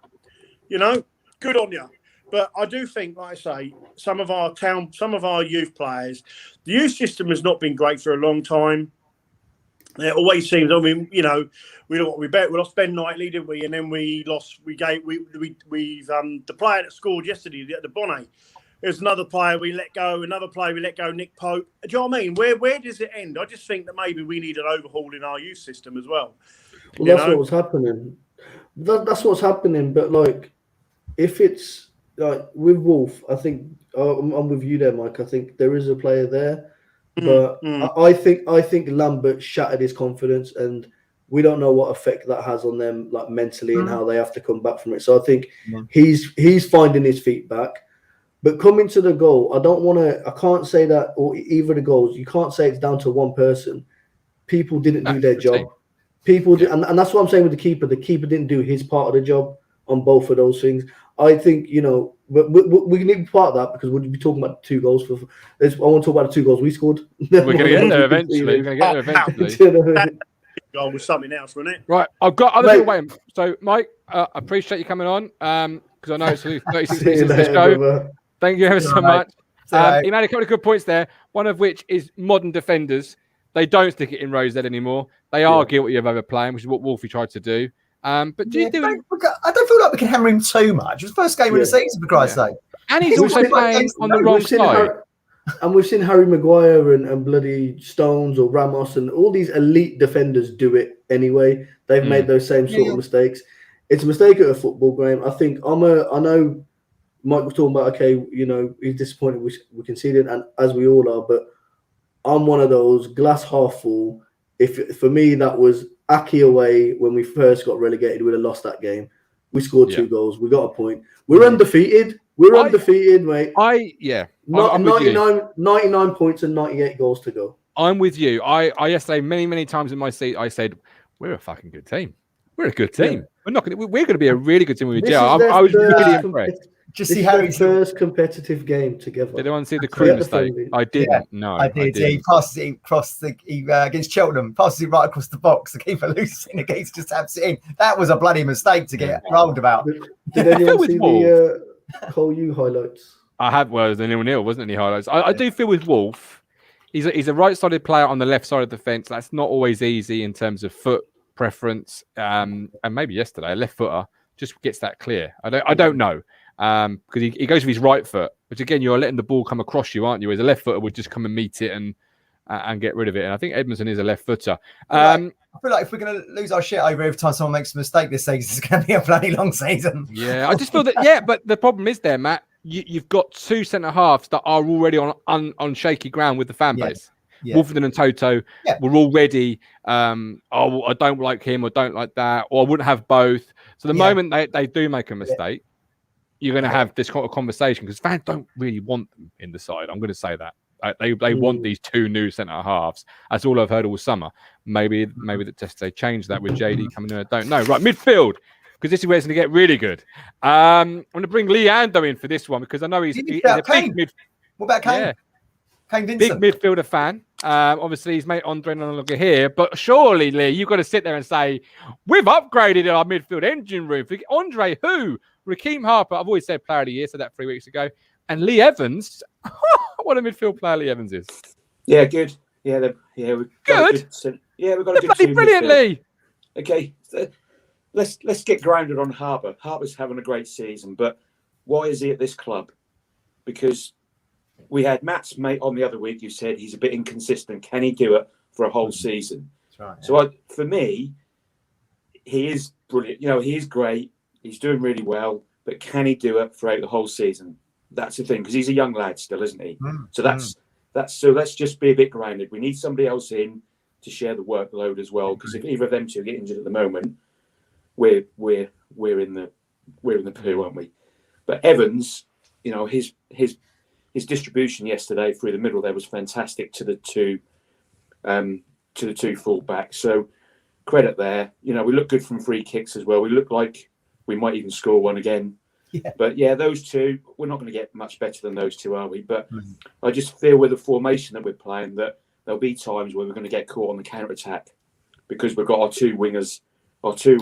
Good on you. But I do think, like I say, some of our youth players, the youth system has not been great for a long time. It always seems. I mean, we lost Ben Knightley, didn't we? And then the player that scored yesterday, the Bonnet. There's another player we let go. Nick Pope. Do you know what I mean? Where does it end? I just think that maybe we need an overhaul in our youth system as well. Well, that's what was happening. That's what's happening. But like, if it's like with Wolf, I think I'm with you there, Mike. I think there is a player there, but I think Lambert shattered his confidence, and we don't know what effect that has on them, like mentally, and how they have to come back from it. So I think he's finding his feet back. But coming to the goal, I can't say that, or either the goals, you can't say it's down to one person. People didn't do their job. People did, and that's what I'm saying with the keeper. The keeper didn't do his part of the job on both of those things. I think, but we need to be part of that because we'll be talking about 2 goals. I want to talk about the 2 goals we scored. We're going to get there eventually. That goal was something else, wasn't it? Right, I've got other people waiting. So, Mike, I appreciate you coming on because I know it's 36 minutes into the show. Brother. Thank you ever so much. You made a couple of good points there, one of which is modern defenders. They don't stick it in Rose Z anymore. They are guilty of overplaying, which is what Wolfie tried to do. But do you do? I don't feel like we can hammer him too much. It was the first game of the season, for Christ's sake. And he's also playing on the wrong side. And we've seen Harry Maguire and bloody Stones or Ramos and all these elite defenders do it anyway. They've made those same sort of mistakes. It's a mistake at a football game. I think I know Mike was talking about, he's disappointed we conceded, and as we all are, but I'm one of those glass half full. For me, that was Aki away when we first got relegated. We'd have lost that game. We scored 2 goals. We got a point. We're undefeated. We're undefeated, mate. I'm 99 points and 98 goals to go. I'm with you. I yesterday, many times in my seat, I said, we're a fucking good team. We're a good team. We're going to be a really good team with Joe. I was really impressed. Just see Harry's first competitive game together. Did anyone see the crew mistake? I didn't. Yeah, no, I did. He passes it across against Cheltenham. Passes it right across the box. The keeper loses it. The keeper just taps it in. That was a bloody mistake to get rolled about. Did anyone see the Cole U highlights? I have. Well, it was a 0-0, wasn't any highlights. I do feel with Wolf, he's a right-sided player on the left side of the fence. That's not always easy in terms of foot preference. And maybe yesterday, a left footer just gets that clear. I don't know. Because he goes with his right foot, which again, you're letting the ball come across you, aren't you? Whereas a left footer would just come and meet it and get rid of it. And I think Edmondson is a left footer. I feel like if we're going to lose our shit over every time someone makes a mistake this season, it's going to be a bloody long season. Yeah, I just feel that. Yeah, but the problem is there, Matt. You've got 2 centre halves that are already on shaky ground with the fan base. Yeah. Wolfenden and Toto were already, I don't like him or don't like that, or I wouldn't have both. So the moment they do make a mistake, you're going to have this kind of conversation because fans don't really want them in the side. I'm going to say that they want these 2 new centre halves. That's all I've heard all summer. Maybe they change that with JD coming in. I don't know. Right, midfield, because this is where it's going to get really good. I'm going to bring Leandro in for this one because I know he's a big midfielder. What about Kane? Yeah. Kane Vincent. Big midfielder fan. Obviously, his mate Andre no longer here, but surely, Lee, you've got to sit there and say we've upgraded our midfield engine room. For Andre, who? Raheem Harper, I've always said player of the year, said that 3 weeks ago. And Lee Evans, what a midfield player Lee Evans is. Yeah, good. Yeah, we've got good. We've got a good brilliant, Lee. Okay, so let's get grounded on Harper. Harper's having a great season, but why is he at this club? Because we had Matt's mate on the other week who said he's a bit inconsistent. Can he do it for a whole season? That's right. Yeah. So for me, he is brilliant. He is great. He's doing really well, but can he do it throughout the whole season? That's the thing, because he's a young lad still, isn't he? So so let's just be a bit grounded. We need somebody else in to share the workload as well. Because if either of them two get injured at the moment, we're in the poo, aren't we? But Evans, you know, his distribution yesterday through the middle there was fantastic to the two fullbacks. So credit there. You know, we look good from free kicks as well. We look like we might even score one again. Yeah. But yeah, those two, we're not going to get much better than those two, are we? But I just feel with the formation that we're playing that there'll be times where we're going to get caught on the counter attack because we've got our two wingers, our two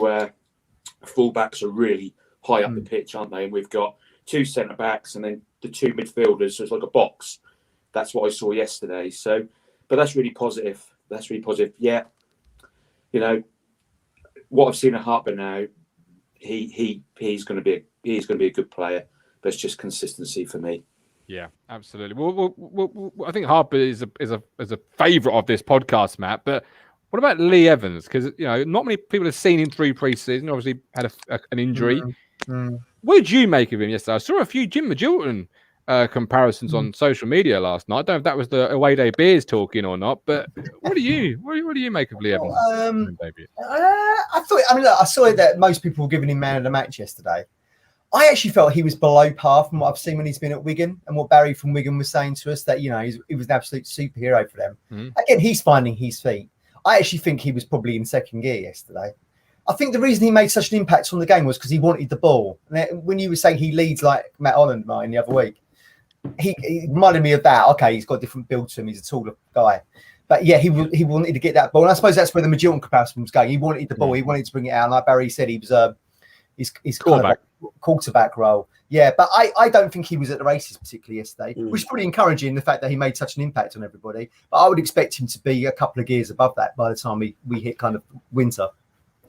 fullbacks are really high up the pitch, aren't they? And we've got two centre backs and then the two midfielders. So it's like a box. That's what I saw yesterday. So, but that's really positive. That's really positive. Yeah, you know what I've seen at Harper now. He's going to be a good player. There's just consistency for me. Yeah, absolutely. Well, I think Harper is a favourite of this podcast, Matt. But what about Lee Evans? Because you know, not many people have seen him through pre-season. Obviously, had an injury. What did you make of him yesterday? I saw a few Jim Magilton comparisons on social media last night. I don't know if that was the away day beers talking or not. But what do you make of Lee Evans? I saw that most people were giving him man of the match yesterday. I actually felt he was below par from what I've seen when he's been at Wigan and what Barry from Wigan was saying to us, that, you know, he was an absolute superhero for them. Again, he's finding his feet. I actually think he was probably in second gear yesterday. I think the reason he made such an impact on the game was because he wanted the ball. And when you were saying he leads like Matt Holland, Martin, the other week, he reminded me of that. Okay, he's got a different build to him. He's a taller guy. But yeah, he wanted to get that ball. And I suppose that's where the Magilton comparison was going. He wanted the ball. He wanted to bring it out. And like Barry said, he was his quarterback role. Yeah, but I don't think he was at the races particularly yesterday, which is pretty encouraging, the fact that he made such an impact on everybody. But I would expect him to be a couple of gears above that by the time we hit kind of winter.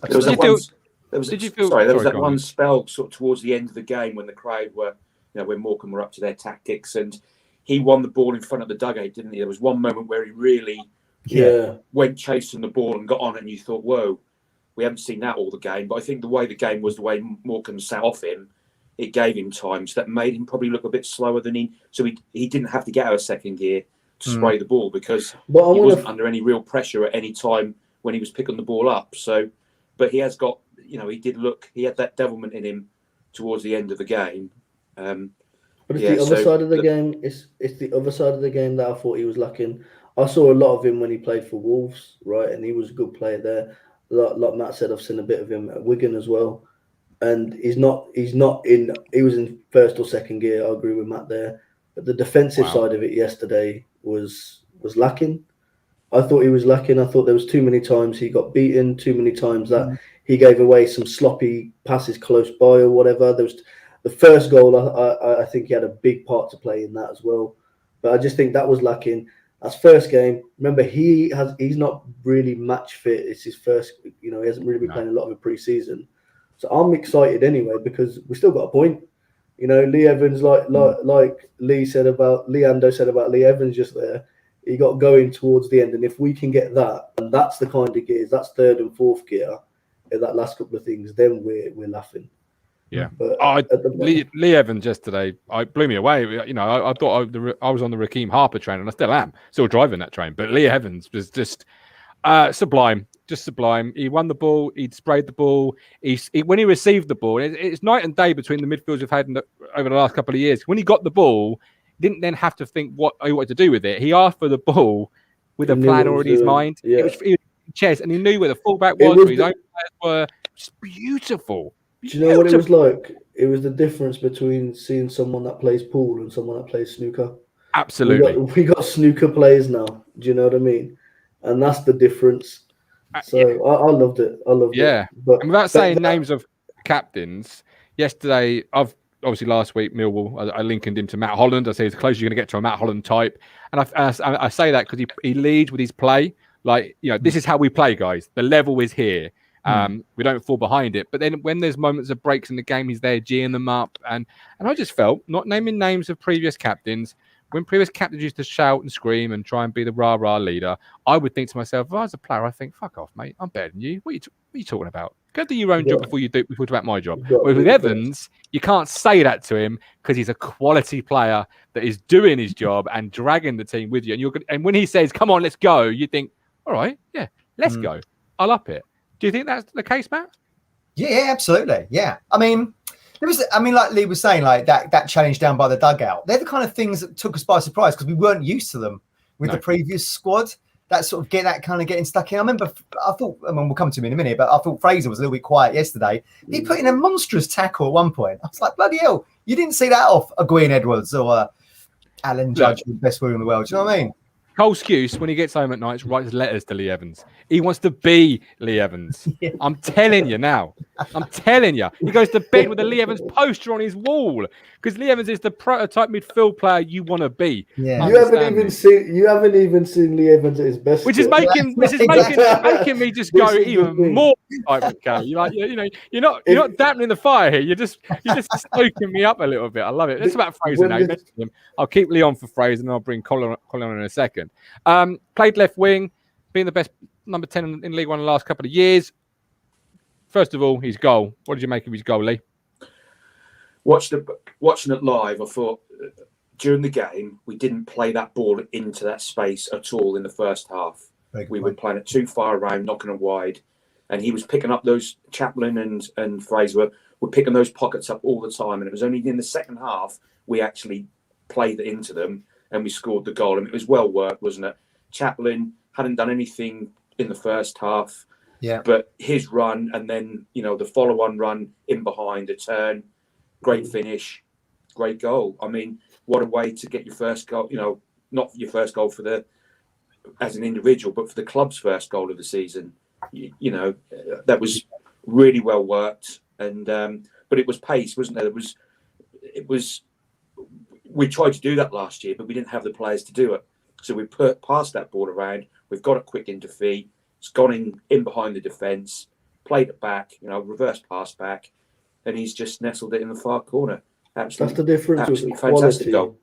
There was that one spell sort of towards the end of the game when the crowd were, you know, when Morecambe were up to their tactics, and he won the ball in front of the dugout, didn't he? There was one moment where he really went chasing the ball and got on it, and you thought, whoa, we haven't seen that all the game. But I think the way the game was, the way Morecambe sat off him, it gave him time. So that made him probably look a bit slower than he didn't have to get out of second gear to spray the ball because he wasn't under any real pressure at any time when he was picking the ball up. So, but he has got, you know, he had that devilment in him towards the end of the game. But it's the other side of the game. It's the other side of the game that I thought he was lacking. I saw a lot of him when he played for Wolves, right? And he was a good player there. Like Matt said, I've seen a bit of him at Wigan as well. And he was in first or second gear. I agree with Matt there. But the defensive side of it yesterday was lacking. I thought he was lacking. I thought there was too many times he got beaten, too many times that he gave away some sloppy passes close by or whatever. There was the first goal. I think he had a big part to play in that as well. But I just think that was lacking. That's first game. Remember, he's not really match fit. It's his first. You know, he hasn't really been playing a lot of a pre-season. So I'm excited anyway because we still got a point. You know, Lee Evans, like Leandro said about Lee Evans just there. He got going towards the end, and if we can get that, and that's the kind of gears, that's third and fourth gear, in that last couple of things, then we're laughing. Yeah, but Lee Evans yesterday, blew me away. You know, I thought I was on the Raheem Harper train, and I still am, still driving that train. But Lee Evans was just sublime, just sublime. He won the ball, he'd sprayed the ball. When he received the ball, it's night and day between the midfields we've had over the last couple of years. When he got the ball, he didn't then have to think what he wanted to do with it. He asked for the ball with a plan already in his mind. Yeah. It was chess, and he knew where the fullback was, where his own players were. Just beautiful. Do you know what it was like? It was the difference between seeing someone that plays pool and someone that plays snooker. Absolutely. We got snooker players now. Do you know what I mean? And that's the difference. So I loved it. I loved it. But and without saying names of captains, yesterday, obviously last week, Millwall, I linked him to Matt Holland. I say as close as you're going to get to a Matt Holland type. And I say that because he leads with his play. Like, you know, this is how we play, guys. The level is here. We don't fall behind it. But then when there's moments of breaks in the game, he's there geeing them up. And I just felt, not naming names of previous captains, when previous captains used to shout and scream and try and be the rah-rah leader, I would think to myself, if I was a player, I think, fuck off, mate. I'm better than you. What are you talking about? Go do your own job before you talk about my job. But with Evans, you can't say that to him because he's a quality player that is doing his job and dragging the team with you. And when he says, come on, let's go, you think, all right, yeah, let's go. I'll up it. Do you think that's the case, Matt? Yeah, absolutely. Yeah. I mean, like Lee was saying, like that challenge down by the dugout. They're the kind of things that took us by surprise because we weren't used to them with the previous squad. That sort of getting stuck in. I remember, we'll come to him in a minute, but I thought Fraser was a little bit quiet yesterday. He put in a monstrous tackle at one point. I was like, bloody hell, you didn't see that off a Gwyn Edwards or Alan Judge, the best winger in the world. Do you know what I mean? Cole Skuse, when he gets home at night, writes letters to Lee Evans. He wants to be Lee Evans. Yeah. I'm telling you now. I'm telling you. He goes to bed with a Lee Evans poster on his wall because Lee Evans is the prototype midfield player you want to be. Yeah. You haven't even seen Lee Evans at his best. Which is making me just go even more excited, Kally. You're not dampening the fire here. You're just stoking me up a little bit. I love it. It's about Fraser now. I'll keep Leon for Fraser and I'll bring Colin on in a second. Played left wing, being the best number 10 in League One in the last couple of years. First of all, his goal. What did you make of his goal, Lee? Watching it live, I thought during the game we didn't play that ball into that space at all in the first half. We were playing it too far around, knocking it wide, and he was picking up those. Chaplin and Fraser were picking those pockets up all the time, and it was only in the second half we actually played it into them. And we scored the goal, and it was well worked, wasn't it? Chaplin hadn't done anything in the first half, but his run and then the follow-on run in behind a turn, great finish, great goal. I mean, what a way to get your first goal. Not your first goal as an individual, but for the club's first goal of the season. That was really well worked, and but it was pace, wasn't there? It was. We tried to do that last year, but we didn't have the players to do it. So we passed that ball around. We've got it quick into feet. It's gone in behind the defence, played it back, reverse pass back, and he's just nestled it in the far corner. Absolutely, that's the difference with quality. Fantastic goal.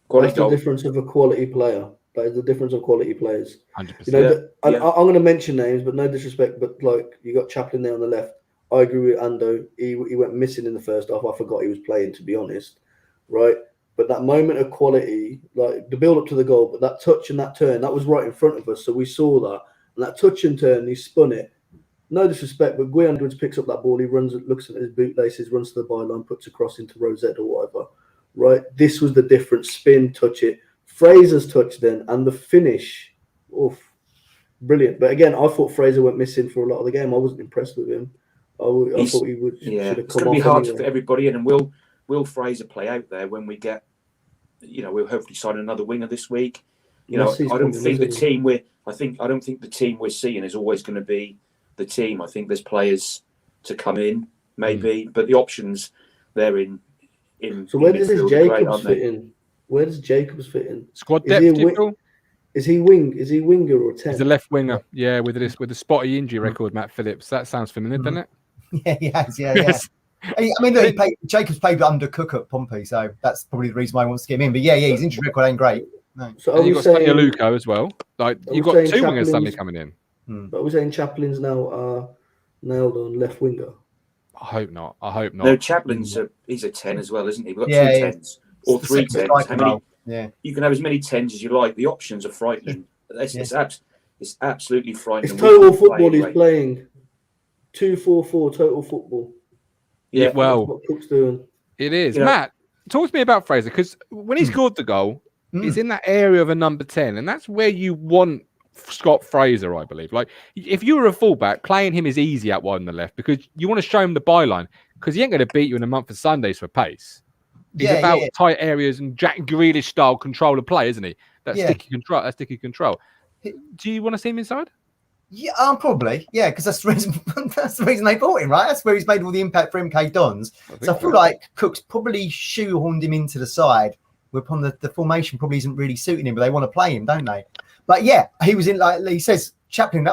That's the difference of a quality player. That is the difference of quality players. 100%. I'm going to mention names, but no disrespect. But like you got Chaplin there on the left. I agree with Ando. He went missing in the first half. I forgot he was playing, to be honest. Right. But that moment of quality, like the build up to the goal, but that touch and that turn, that was right in front of us. So we saw that. And that touch and turn, he spun it. No disrespect, but Gwyn Edwards picks up that ball. He runs, looks at his bootlaces, runs to the byline, puts across into Rosette or whatever. Right? This was the difference. Spin, touch it. Fraser's touch then, and the finish. Oof. Brilliant. But again, I thought Fraser went missing for a lot of the game. I wasn't impressed with him. I thought he would. Yeah, it's going to be hard for everybody. And will Fraser play out there when we get, we'll hopefully sign another I don't think the team we're seeing is always going to be the team. I think there's players to come in, maybe, but the options they're in. So where does Jacobs fit in? Where does Jacobs fit in? Squad depth. Is he winger or 10? He's a left winger. Yeah, with the spotty injury record, Matt Phillips. That sounds familiar, doesn't it? Yeah, he has. Yeah. I mean, Jacobs played under Cook at Pompey, so that's probably the reason why he wants to get him in. But yeah, his injury record ain't great. No. So you've got Stanley Aluko as well. Like you've got two wingers suddenly coming in. But we're saying Chaplin's now nailed on left winger. I hope not. No, Chaplin's he's a 10 as well, isn't he? We've got two 10s or three 10s. You can have as many 10s as you like. The options are frightening. It's absolutely frightening. It's total football he's playing. 2-4-4 total football. Yeah, well, what Cook's doing. It is. Matt, talk to me about Fraser, because when he scored the goal, he's in that area of a number 10, and that's where you want Scott Fraser, I believe. Like, if you were a fullback, playing him is easy out wide on the left because you want to show him the byline, because he ain't going to beat you in a month of Sundays for pace. He's about tight areas and Jack Grealish style control of play, isn't he? Sticky control. Do you want to see him inside? Yeah, probably. Yeah, because that's the reason they bought him, right? That's where he's made all the impact for MK Dons. I feel like Cook's probably shoehorned him into the side, whereupon the formation probably isn't really suiting him, but they want to play him, don't they? But yeah, he was in, like he says, Chaplin.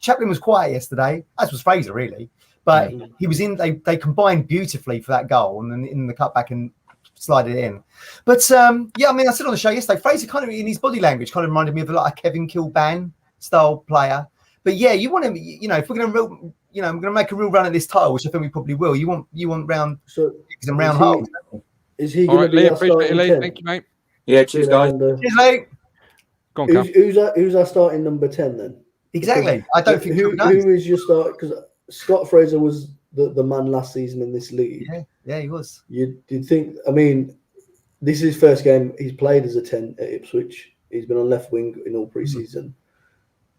Chaplin was quiet yesterday, as was Fraser, really. But he was in. They combined beautifully for that goal, and then in the cutback and slide it in. But I mean, I said on the show yesterday, Fraser kind of in his body language kind of reminded me of like a Kevin Kilban style player. But yeah, you want him. If we're going to make a real run at this title, which I think we probably will. You want round and round holes. Is he going to be our starting 10? Thank you, mate. Yeah, cheers, guys. Cheers, mate. Go on, Cal. Who's our starting number 10 then? Exactly. I don't think who is your start? Because Scott Fraser was the man last season in this league. Yeah, he was. You'd think. I mean, this is his first game he's played as a 10 at Ipswich. He's been on left wing in all pre-season,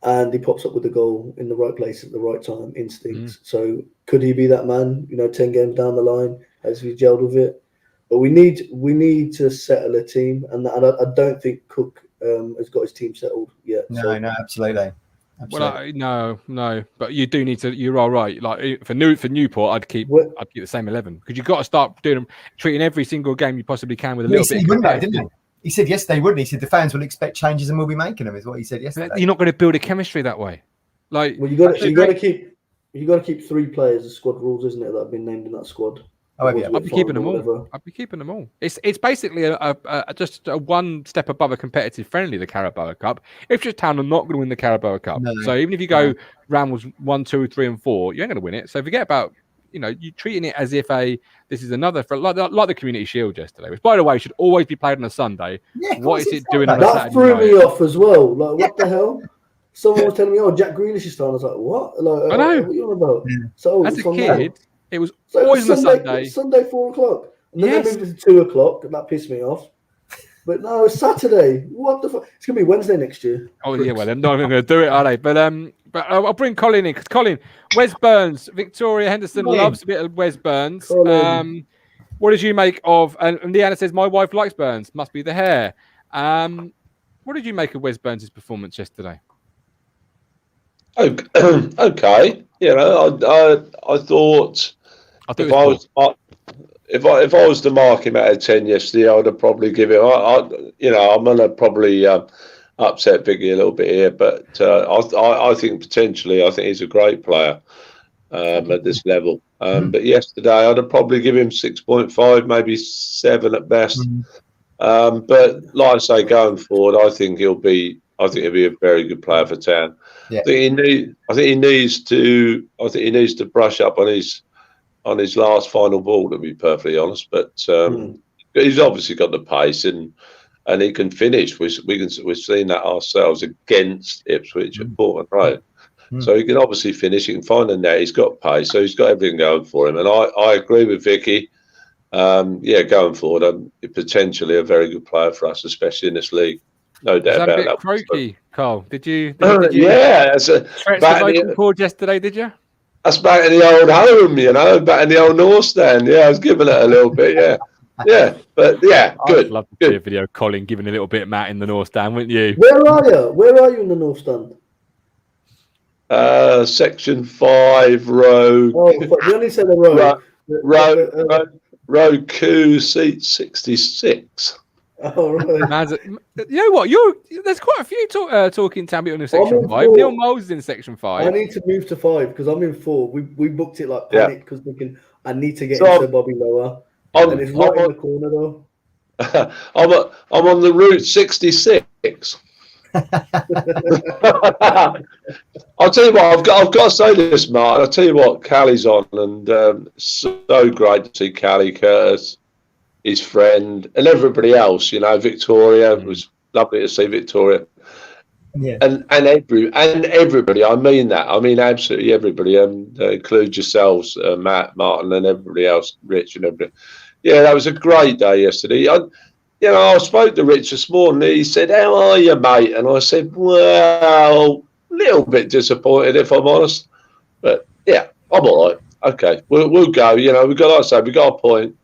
and he pops up with the goal in the right place at the right time. Instincts. So could he be that man? 10 games down the line, has he gelled with it? But we need to settle a team, and I don't think Cook has got his team settled yet. No, absolutely. Well, no, but you do need to. You are right. Like for Newport, I'd keep the same 11 because you've got to start treating every single game you possibly can with a little bit. He wouldn't, didn't he? He said yesterday, wouldn't he? He said the fans will expect changes and we'll be making them. Is what he said yesterday. You're not going to build a chemistry that way. Like, well, you got to keep 3 players as squad rules, isn't it? That have been named in that squad. Oh, yeah. I'd be keeping them all. I'd be keeping them all. It's basically just a one step above a competitive friendly, the Carabao Cup. Ipswich Town are not going to win the Carabao Cup. No. So even if you go rounds 1, 2, 3, and 4, you ain't going to win it. So forget about you treating it as if this is another like the Community Shield yesterday, which by the way should always be played on a Sunday. Yeah, what is it doing on a Saturday? That threw me off as well. Like what the hell? Someone was telling me, Jack Grealish is starting. I was like, what? Like, I know. What are you on about? Yeah. So as a kid. It was always on a Sunday. Sunday 4 o'clock. And then they moved it to 2 o'clock, and that pissed me off. But no, it's Saturday. What the fuck? It's going to be Wednesday next year. Oh, yeah, well, they're not even going to do it, are they? But I'll bring Colin in. Because Colin, Wes Burns, Victoria Henderson loves a bit of Wes Burns. What did you make of, and Leanna says, my wife likes Burns. Must be the hair. What did you make of Wes Burns' performance yesterday? Okay. I thought if I was to mark him out of 10 yesterday, I would have probably given him. I'm gonna probably upset Vicky a little bit here, but I think potentially he's a great player at this level. But yesterday I'd have probably given him 6.5, maybe 7 at best. But like I say, going forward, I think he'll be a very good player for Town. Yeah. I think he needs to brush up on his last final ball, to be perfectly honest. But he's obviously got the pace and he can finish. We've seen that ourselves against Ipswich at Portman Road. So he can obviously finish. He can find the net. He's got pace, so he's got everything going for him. And I agree with Vicky. Going forward, potentially a very good player for us, especially in this league. No doubt about that. A bit croaky, Carl. Did you yeah, it's stretch the vocal cord yesterday, did you? That's back in the old home, back in the old North Stand. Yeah, I was giving it a little bit, yeah. But yeah, good. I'd love to see a video of Colin giving a little bit of Matt in the North Stand, wouldn't you? Where are you in the North Stand? Section 5, row. Oh, we only said the row. Row Q, seat 66. Oh, right. You know what? There's quite a few Talking Town people in section 5. Neil Moles is in section 5. I need to move to 5 because I'm in 4. We booked it like panic because thinking I need to get into Bobby Lower. And it's right in the corner though. I'm on the route 66. I'll tell you what, I've got to say this, Martin. I'll tell you what, Kally's on, and so great to see Kally, Curtis, his friend, and everybody else. Victoria, it was lovely to see Victoria. Yeah. And everybody. I mean that. I mean absolutely everybody. Include yourselves, Matt, Martin, and everybody else, Rich, and everybody. Yeah, that was a great day yesterday. I spoke to Rich this morning. He said, "How are you, mate?" And I said, "Well, a little bit disappointed, if I'm honest, but yeah, I'm all right. Okay, we'll go. We've got a point.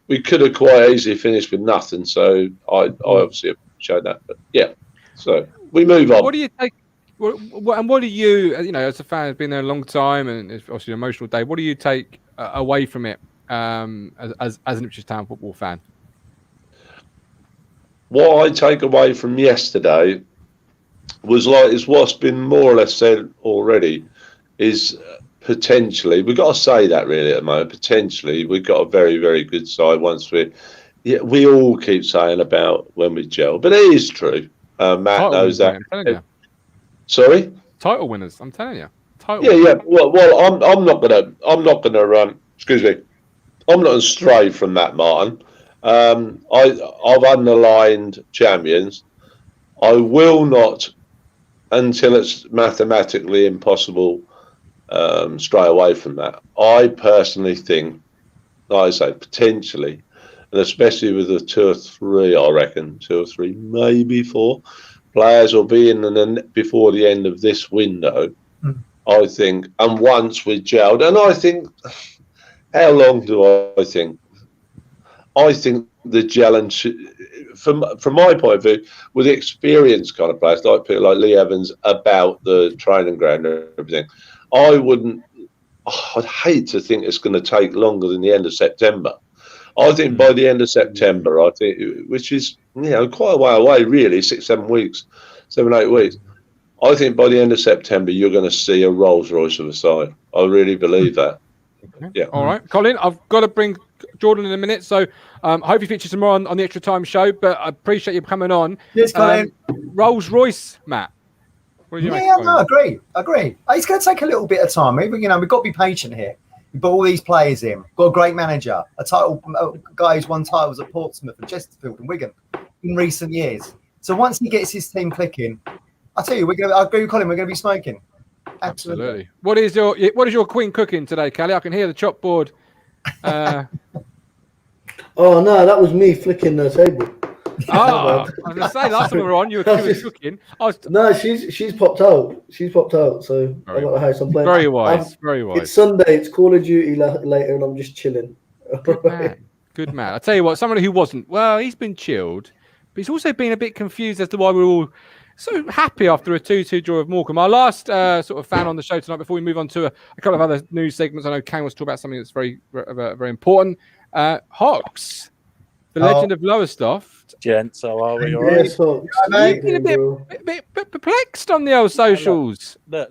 We could have quite easily finished with nothing, so I obviously appreciate that. But yeah, so we move on. What do you take? What do you, as a fan who's been there a long time, and it's obviously an emotional day. What do you take away from it as an Ipswich Town football fan? What I take away from yesterday is what's been more or less said already. Is potentially, we've got to say that really at the moment. Potentially, we've got a very, very good side. We all keep saying about when we gel, but it is true. Matt knows that. Sorry, title winners. I'm telling you. Yeah. Well, I'm not gonna. Excuse me. I'm not stray from that, Martin. I've underlined champions. I will not, until it's mathematically impossible, stray away from that. I personally think, like I say, potentially, and especially with the 2 or 3, I reckon 2 or 3, maybe 4 players will be in before the end of this window. I think, and once we gelled, and I think, how long do I think? I think the gelling, from my point of view, with experienced kind of players like people like Lee Evans about the training ground and everything, I'd hate to think it's going to take longer than the end of September. I think by the end of September, which is quite a way away, really, 7 weeks, 7, 8 weeks. I think by the end of September, you're going to see a Rolls Royce of a side. I really believe that. Okay. Yeah. All right, Colin, I've got to bring Jordan in a minute, so I hope you feature some more on the Extra Time show, but I appreciate you coming on. Yes, Colin. Rolls Royce, Matt. What do you make? No, agree. It's going to take a little bit of time. We've got to be patient here. We've got all these players in. We've got a great manager, a guy who's won titles at Portsmouth and Chesterfield and Wigan in recent years. So once he gets his team clicking, I tell you, I agree with Colin. We're going to be smoking. Absolutely. What is your queen cooking today, Kally? I can hear the chop board. Oh no, that was me flicking the table. I was going to say last time we were on, you were cooking. No, she's popped out. So I got the house. I'm playing. Very wise. Very wise. It's Sunday. It's Call of Duty later, and I'm just chilling. Good man. I tell you what, somebody who wasn't. Well, he's been chilled, but he's also been a bit confused as to why we're all so happy after a 2-2 draw of Morecambe. Our last sort of fan on the show tonight, before we move on to a couple of other news segments. I know Kang wants to talk about something that's very, very important. Hawks, the legend of Lowestoft. Gents, how are we? All right? Yes, Hawks. You've been a bit perplexed on the old socials. No.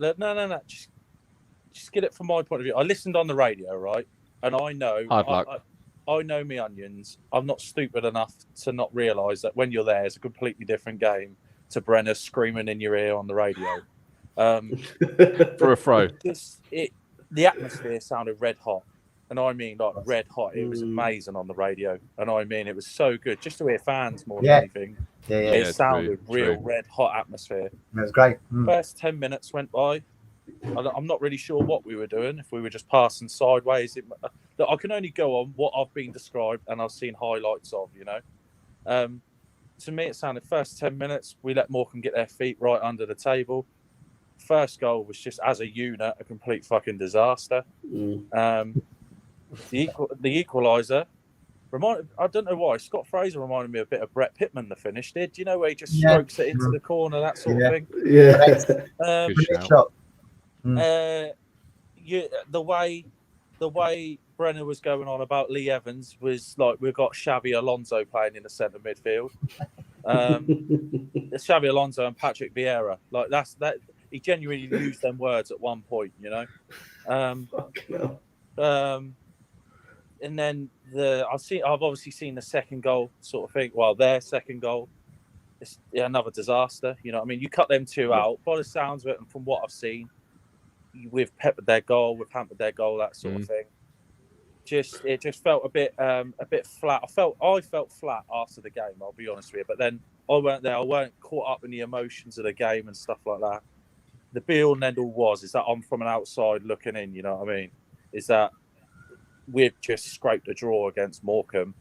Just get it from my point of view. I listened on the radio, right? And I know I know me onions. I'm not stupid enough to not realise that when you're there, it's a completely different game to Brenner screaming in your ear on the radio. For a throw. The atmosphere sounded red hot. And I mean, like, red hot. It was amazing on the radio. And I mean, it was so good. Just to hear fans more than anything. It sounded real red hot atmosphere. It was great. First 10 minutes went by. I'm not really sure what we were doing. If we were just passing sideways. I can only go on what I've been described and I've seen highlights of, To me, it sounded first 10 minutes, we let Morecambe get their feet right under the table. First goal was just, as a unit, a complete fucking disaster. The equaliser, I don't know why, Scott Fraser reminded me a bit of Brett Pittman, the finish did. Do you know where he just strokes it into the corner, that sort of thing? Yeah. Good shout. The way Brenner was going on about Lee Evans was like, we've got Xavi Alonso playing in the centre midfield. It's Xavi Alonso and Patrick Vieira. Like that. He genuinely used them words at one point, And then I've obviously seen the second goal sort of thing. Well, their second goal, it's another disaster. You know what I mean? You cut them two out. By the sounds of it, and from what I've seen, we've peppered their goal, we've hampered their goal, that sort of thing. It just felt a bit flat. I felt flat after the game, I'll be honest with you. But then I weren't there. I weren't caught up in the emotions of the game and stuff like that. The be all and end all is that I'm from an outside looking in, you know what I mean? Is that we've just scraped a draw against Morecambe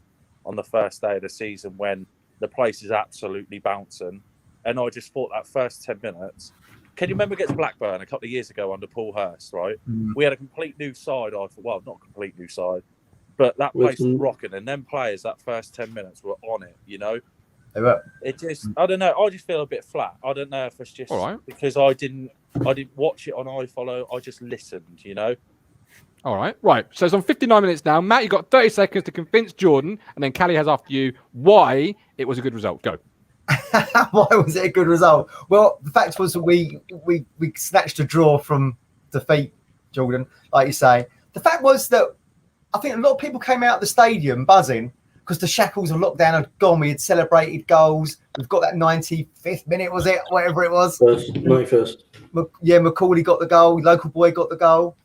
on the first day of the season when the place is absolutely bouncing. And I just thought that first 10 minutes, can you remember against Blackburn a couple of years ago under Paul Hurst, right? We had a complete new side. Well, not a complete new side, but that place was rocking. And them players, that first 10 minutes were on it, They were. It just, I don't know. I just feel a bit flat. I don't know if it's just because I didn't watch it on iFollow. I just listened, All right. So it's on 59 minutes now. Matt, you've got 30 seconds to convince Jordan, and then Kally has after you why it was a good result. Go. Why was it a good result? Well, the fact was that we snatched a draw from defeat, Jordan, like you say. The fact was that I think a lot of people came out of the stadium buzzing because the shackles of lockdown had gone. We had celebrated goals. We've got that 95th minute, was it? Whatever it was. 91st. Yeah, Macaulay got the goal. Local boy got the goal.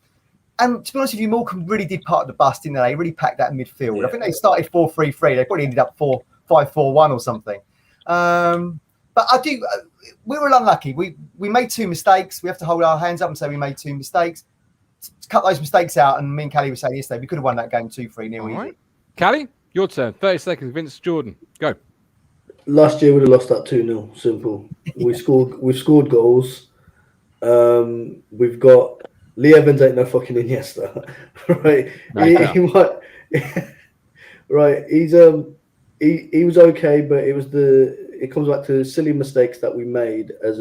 And to be honest with you, Morecambe really did part of the bus, didn't they? They really packed that midfield. Yeah. I think they started 4-3-3. They probably ended up 5-4-1 or something. But but I do. We were unlucky. We made 2 mistakes. We have to hold our hands up and say we made 2 mistakes. To cut those mistakes out, and me and Kally were saying yesterday we could have won that game 2-3 All easy. right. Kally, your turn. 30 seconds. Vince Jordan, go. Last year we'd have lost that 2-0. Simple. We've scored goals. We've got Lee Evans ain't no fucking Iniesta, right? He might, right. He was okay, but it comes back to silly mistakes that we made I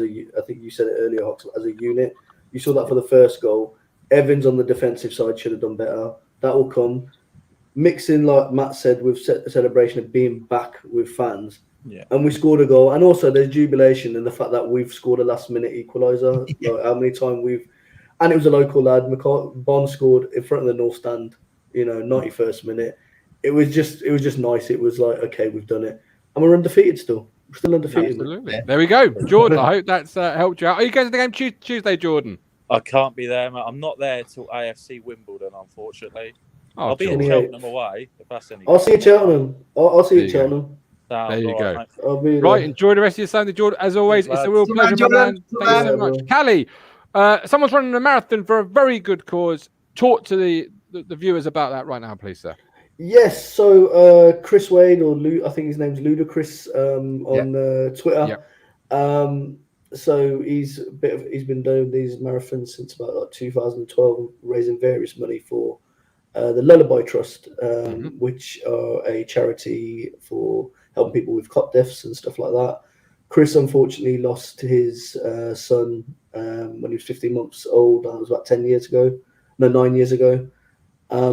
think you said it earlier, Hawks, as a unit. You saw that for the first goal. Evans on the defensive side should have done better. That will come. Mixing, like Matt said, with the celebration of being back with fans. Yeah. And we scored a goal. And also there's jubilation in the fact that we've scored a last minute equaliser. Like how many times and it was a local lad. Bond scored in front of the North Stand, 91st minute. It was just nice. It was like, okay, we've done it. And we're undefeated still. We're still undefeated. Absolutely. Yeah. There we go. Jordan, I hope that's helped you out. Are you going to the game Tuesday, Jordan? I can't be there, mate. I'm not there till AFC Wimbledon, unfortunately. Oh, I'll be in Cheltenham away, if that's any. I'll see you at Cheltenham. I'll see you at Cheltenham. There you go. I'll be there. Right, enjoy the rest of your Sunday, Jordan. As always, it's a real pleasure, man. Thank you so much. Kally, someone's running a marathon for a very good cause. Talk to the viewers about that right now, please, sir. Yes, so Chris Wade, or I think his name's Ludacris on Twitter. Yep. So he's been doing these marathons since about 2012, raising various money for the Lullaby Trust, which are a charity for helping people with clot deaths and stuff like that. Chris unfortunately lost his son when he was 15 months old. That was about 9 years ago.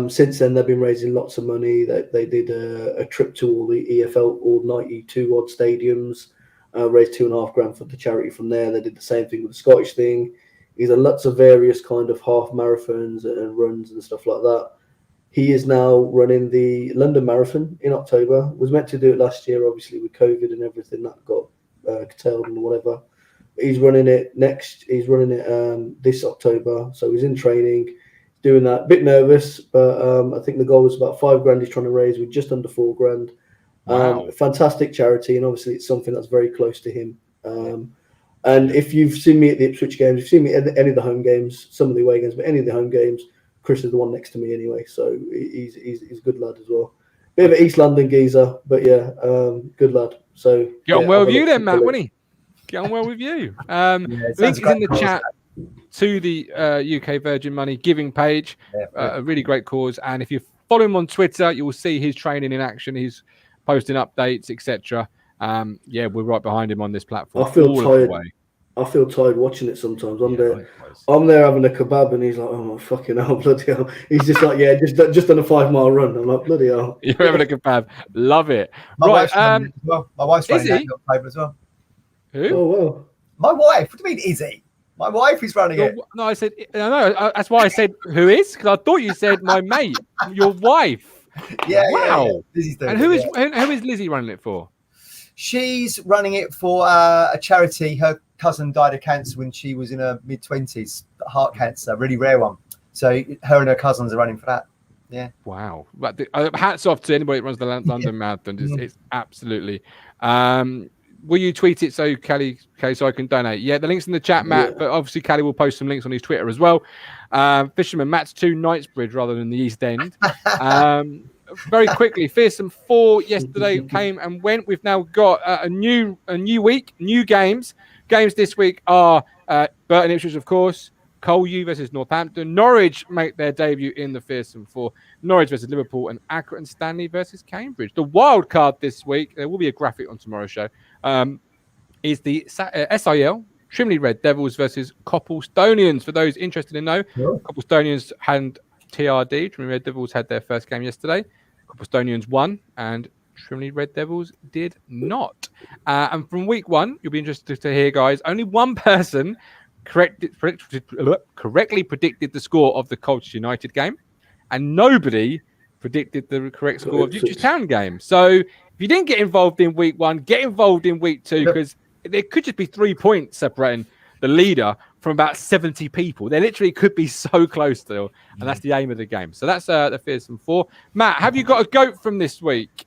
Since then, they've been raising lots of money. They did a trip to all the EFL, all 92 odd stadiums, raised $2.5 grand for the charity from there. They did the same thing with the Scottish thing. He's done lots of various kind of half marathons and runs and stuff like that. He is now running the London Marathon in October. Was meant to do it last year, obviously with COVID and everything that got curtailed and whatever. He's running it this October, so he's in training. Doing that, a bit nervous, but I think the goal was about $5 grand he's trying to raise with just under $4 grand. Wow. Fantastic charity, and obviously it's something that's very close to him. And if you've seen me at the Ipswich games, you've seen me at any of the home games, some of the away games, but any of the home games, Chris is the one next to me anyway, so he's a good lad as well. Bit of an East London geezer, but yeah, good lad. So get on well with you then, Matt, wouldn't he? Get on well with you. Link is in the chat to the UK Virgin Money giving page. A really great cause. And if you follow him on Twitter, you will see his training in action. He's posting updates, etc. We're right behind him on this platform. I feel tired watching it sometimes. I'm there having a kebab, and he's like, "Oh fucking hell, bloody hell!" He's just like, "Yeah, just on a 5 mile run." I'm like, "Bloody hell!" You're having a kebab. Love it. My wife's running that paper as well. Who? Oh well. My wife. What do you mean, is he? My wife is running it. No, I said no. That's why I said who is, because I thought you said my mate, your wife. Yeah. Wow. Yeah. And who is Lizzie running it for? She's running it for a charity. Her cousin died of cancer when she was in her mid-20s, heart cancer, a really rare one. So her and her cousins are running for that. Yeah. Wow. But hats off to anybody that runs the London Marathon. It's absolutely. Will you tweet it so Kally, so I can donate? Yeah, the link's in the chat, Matt. Yeah. But obviously, Kally will post some links on his Twitter as well. Fisherman Matt's 2 Knightsbridge rather than the East End. Very quickly, Fearsome 4 yesterday came and went. We've now got a new week, new games. Games this week are Burton Ipswich, of course. Cole U versus Northampton. Norwich make their debut in the Fearsome 4. Norwich versus Liverpool, and Accrington Stanley versus Cambridge. The wild card this week, there will be a graphic on tomorrow's show, is the SIL, Trimley Red Devils versus Copplestonians. For those interested in know, Copplestonians and TRD, Trimley Red Devils, had their first game yesterday. Copplestonians won, and Trimley Red Devils did not. And from week 1, you'll be interested to hear, guys, only one person correctly predicted the score of the Colchester United game, and nobody predicted the correct score of the Ipswich Town game. So if you didn't get involved in week 1, get involved in week 2, because there could just be 3 points separating the leader from about 70 people. They literally could be so close still, and that's the aim of the game. So that's the Fearsome 4. Matt, have you got a goat from this week?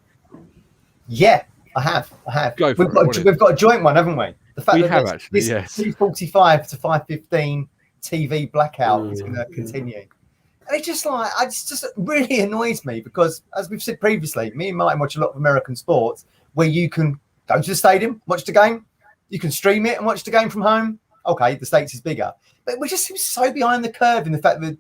Yeah, I have. Go for We've got a joint one, haven't we? The fact We that have actually, this yes. 2:45 to 5:15 TV blackout is going to continue. And it's just like, it just really annoys me because, as we've said previously, me and Martin watch a lot of American sports where you can go to the stadium, watch the game, you can stream it and watch the game from home. Okay, the States is bigger. But we just seem so behind the curve in the fact that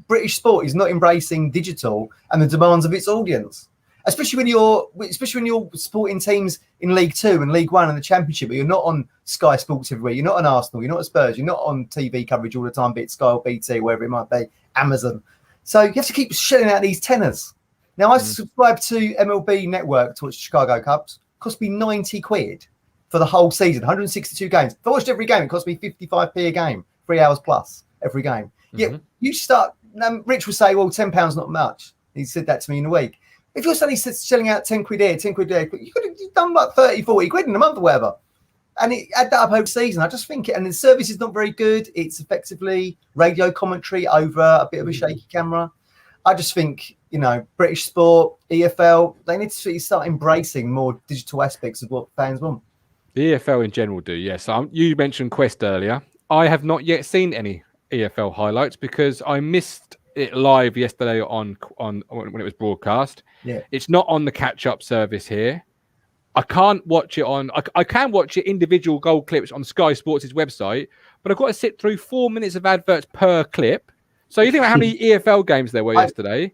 British sport is not embracing digital and the demands of its audience. Especially when you're supporting teams in League Two and League One and the Championship, but you're not on Sky Sports everywhere. You're not on Arsenal. You're not at Spurs. You're not on TV coverage all the time, be it Sky or BT, wherever it might be, Amazon. So you have to keep shelling out these tenors. Now, I subscribe to MLB Network to watch Chicago Cubs. It cost me 90 quid for the whole season, 162 games. If I watched every game, it cost me 55p a game, 3 hours plus every game. Yeah, you start. Rich would say, well, £10 not much. He said that to me in a week. If you're suddenly selling out 10 quid here, 10 quid there, you could have done like 30, 40 quid in a month or whatever. And add that up over the season. I just think, and the service is not very good. It's effectively radio commentary over a bit of a shaky camera. I just think, British sport, EFL, they need to start embracing more digital aspects of what fans want. The EFL in general do, yes. You mentioned Quest earlier. I have not yet seen any EFL highlights because I missed it live yesterday on when it was broadcast. Yeah, it's not on the catch-up service here. I can't watch it on. I can watch it individual goal clips on Sky Sports' website, but I've got to sit through 4 minutes of adverts per clip. So you think about how many EFL games there were yesterday?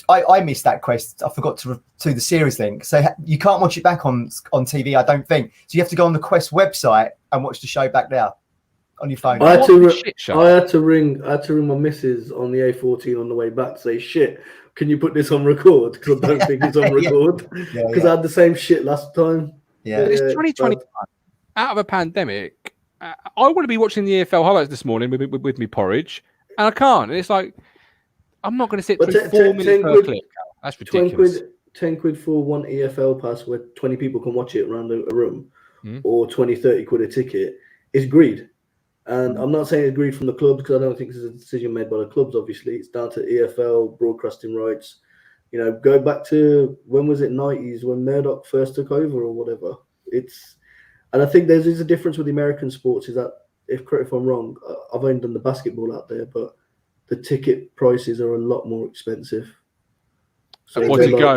I missed that Quest. I forgot to the series link, so you can't watch it back on TV. I don't think so. You have to go on the Quest website and watch the show back there on your phone. I had to ring my missus on the A14 on the way back to say, shit, can you put this on record? Because I don't think it's on record. Because I had the same shit last time. Yeah, it's 2020 out of a pandemic. I want to be watching the EFL highlights this morning with me porridge, and I can't. And it's like, I'm not going to sit through 4 minutes per clip. That's ridiculous. 10 quid for one EFL pass where 20 people can watch it around a room, or 20, 30 quid a ticket is greed. And I'm not saying it's greed from the clubs because I don't think this is a decision made by the clubs, obviously. It's down to EFL, broadcasting rights. Go back to, when was it, 90s, when Murdoch first took over or whatever. And I think there's a difference with the American sports is that, correct if I'm wrong, I've only done the basketball out there, but the ticket prices are a lot more expensive. So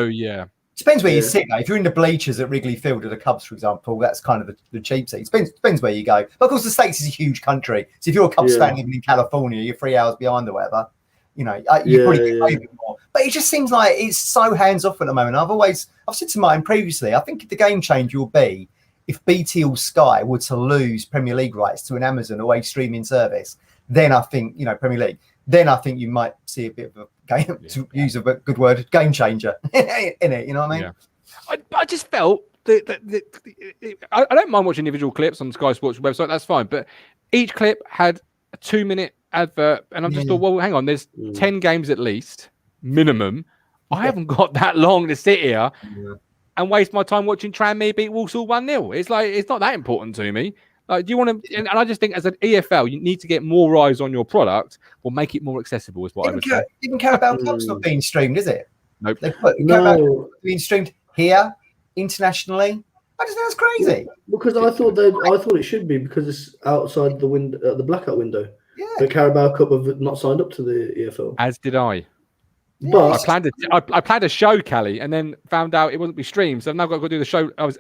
yeah. Depends where you sit, though. If you're in the bleachers at Wrigley Field at the Cubs, for example, that's kind of the cheap seat. Depends where you go. But of course, the States is a huge country. So if you're a Cubs fan living in California, you're 3 hours behind or whatever, you probably get paid a bit more. But it just seems like it's so hands-off at the moment. I've said to Martin previously, I think the game change will be if BT or Sky were to lose Premier League rights to an Amazon or a streaming service, then I think, Premier League, then I think you might see a bit of a game, to use a good word, game changer in it. You know what I mean? Yeah. I just felt that I don't mind watching individual clips on Sky Sports website. That's fine. But each clip had a 2-minute advert. And I just thought, well, hang on, there's 10 games at least, minimum. I haven't got that long to sit here and waste my time watching Tranmere beat Walsall 1-0. It's like, it's not that important to me. Like, do you want to? And I just think as an EFL, you need to get more eyes on your product or make it more accessible. Is what I would say. Even Carabao Cup's not being streamed, is it? Nope. Carabao being streamed here internationally. I just think that's crazy. Because I thought it should be because it's outside the window, the blackout window. Yeah. The Carabao Cup have not signed up to the EFL. As did I. But I planned a show, Kally, and then found out it wouldn't be streamed. So I've now got to do the show. I was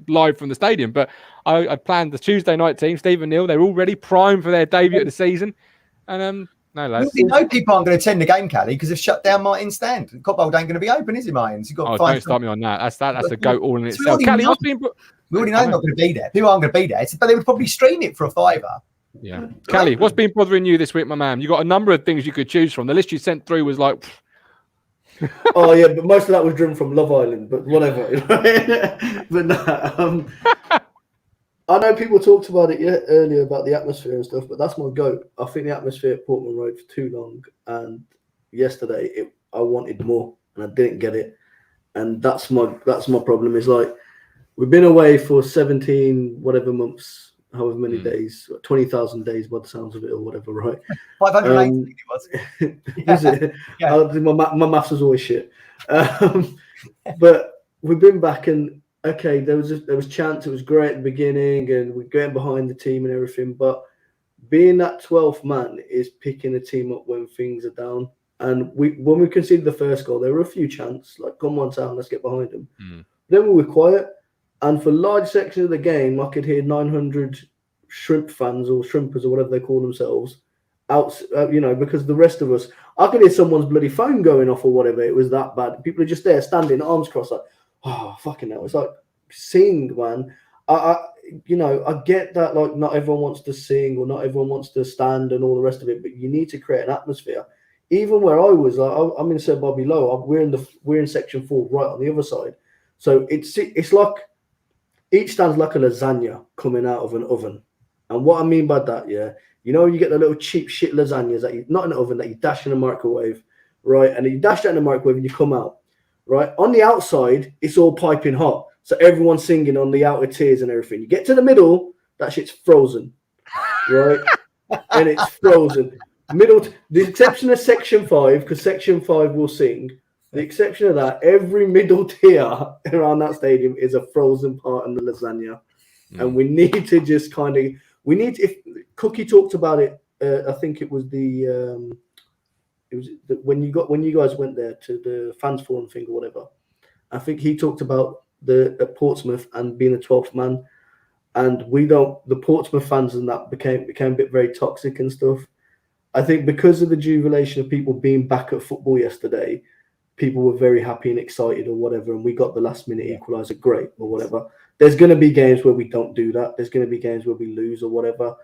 live from the stadium, but I planned the Tuesday night team, Steve and Neil. They're already primed for their debut of the season. And no, lads. You know people aren't going to attend the game, Kally, because they've shut down Martin's stand. The Copbold ain't going to be open, is it, Martin? So you've got to find. Don't start me on that. That's a goat all in itself. Kally, we already know they're not going to be there. People aren't going to be there, but they would probably stream it for £5. Yeah, Kally, what's been bothering you this week, my man? You got a number of things you could choose from. The list you sent through was like. Oh yeah, but most of that was driven from Love Island, but whatever. But no, I know people talked about it earlier about the atmosphere and stuff, but that's my goat. I think the atmosphere at Portman Road for too long, and yesterday I wanted more and I didn't get it, and that's my problem. Is like we've been away for 17 whatever months. However many days, 20,000 days by the sounds of it, or whatever, right? 580 it was. Is it? My maths was always shit. But we've been back, and okay, there was chance, it was great at the beginning, and we're getting behind the team and everything, but being that 12th man is picking a team up when things are down. And when we conceded the first goal, there were a few chances, like, come on, Town, let's get behind them. Then we were quiet, and for large sections of the game, I could hear 900 shrimp fans or shrimpers or whatever they call themselves out, because the rest of us, I could hear someone's bloody phone going off or whatever. It was that bad. People are just there standing, arms crossed, like, oh, fucking hell. It's like, sing, man. I get that, like, not everyone wants to sing or not everyone wants to stand and all the rest of it, but you need to create an atmosphere. Even where I was, like, I'm in Sir Bobby Low. We're in section 4, right on the other side. So it's like each stand's like a lasagna coming out of an oven. And what I mean by that, yeah, you get the little cheap shit lasagnas that you not in an oven that you dash in a microwave, right? And then you dash that in the microwave and you come out, right? On the outside, it's all piping hot. So everyone's singing on the outer tiers and everything. You get to the middle, that shit's frozen, right? And it's frozen. The exception of section 5, because section 5 will sing. The exception of that, every middle tier around that stadium is a frozen part in the lasagna. And we need to just if Cookie talked about it, I think it was when you guys went there to the fans forum thing or whatever. I think he talked about at Portsmouth and being a 12th man, and the Portsmouth fans and that became a bit very toxic and stuff. I think because of the jubilation of people being back at football yesterday, people were very happy and excited or whatever, and we got the last minute equaliser, great or whatever. There's going to be games where we don't do that. There's going to be games where we lose or whatever,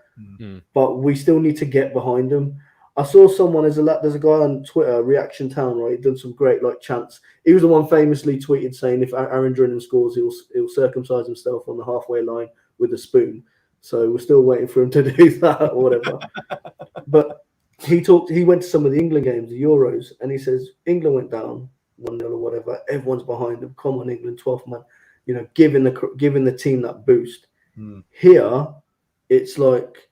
but we still need to get behind them. I saw someone, there's a guy on Twitter, Reaction Town, right? He'd done some great chants. He was the one famously tweeted saying if Aaron Drennan scores, he'll circumcise himself on the halfway line with a spoon. So we're still waiting for him to do that or whatever. But he went to some of the England games, the Euros, and he says England went down 1-0 or whatever. Everyone's behind them. Come on, England, 12th man. Giving the team that boost. Here, it's like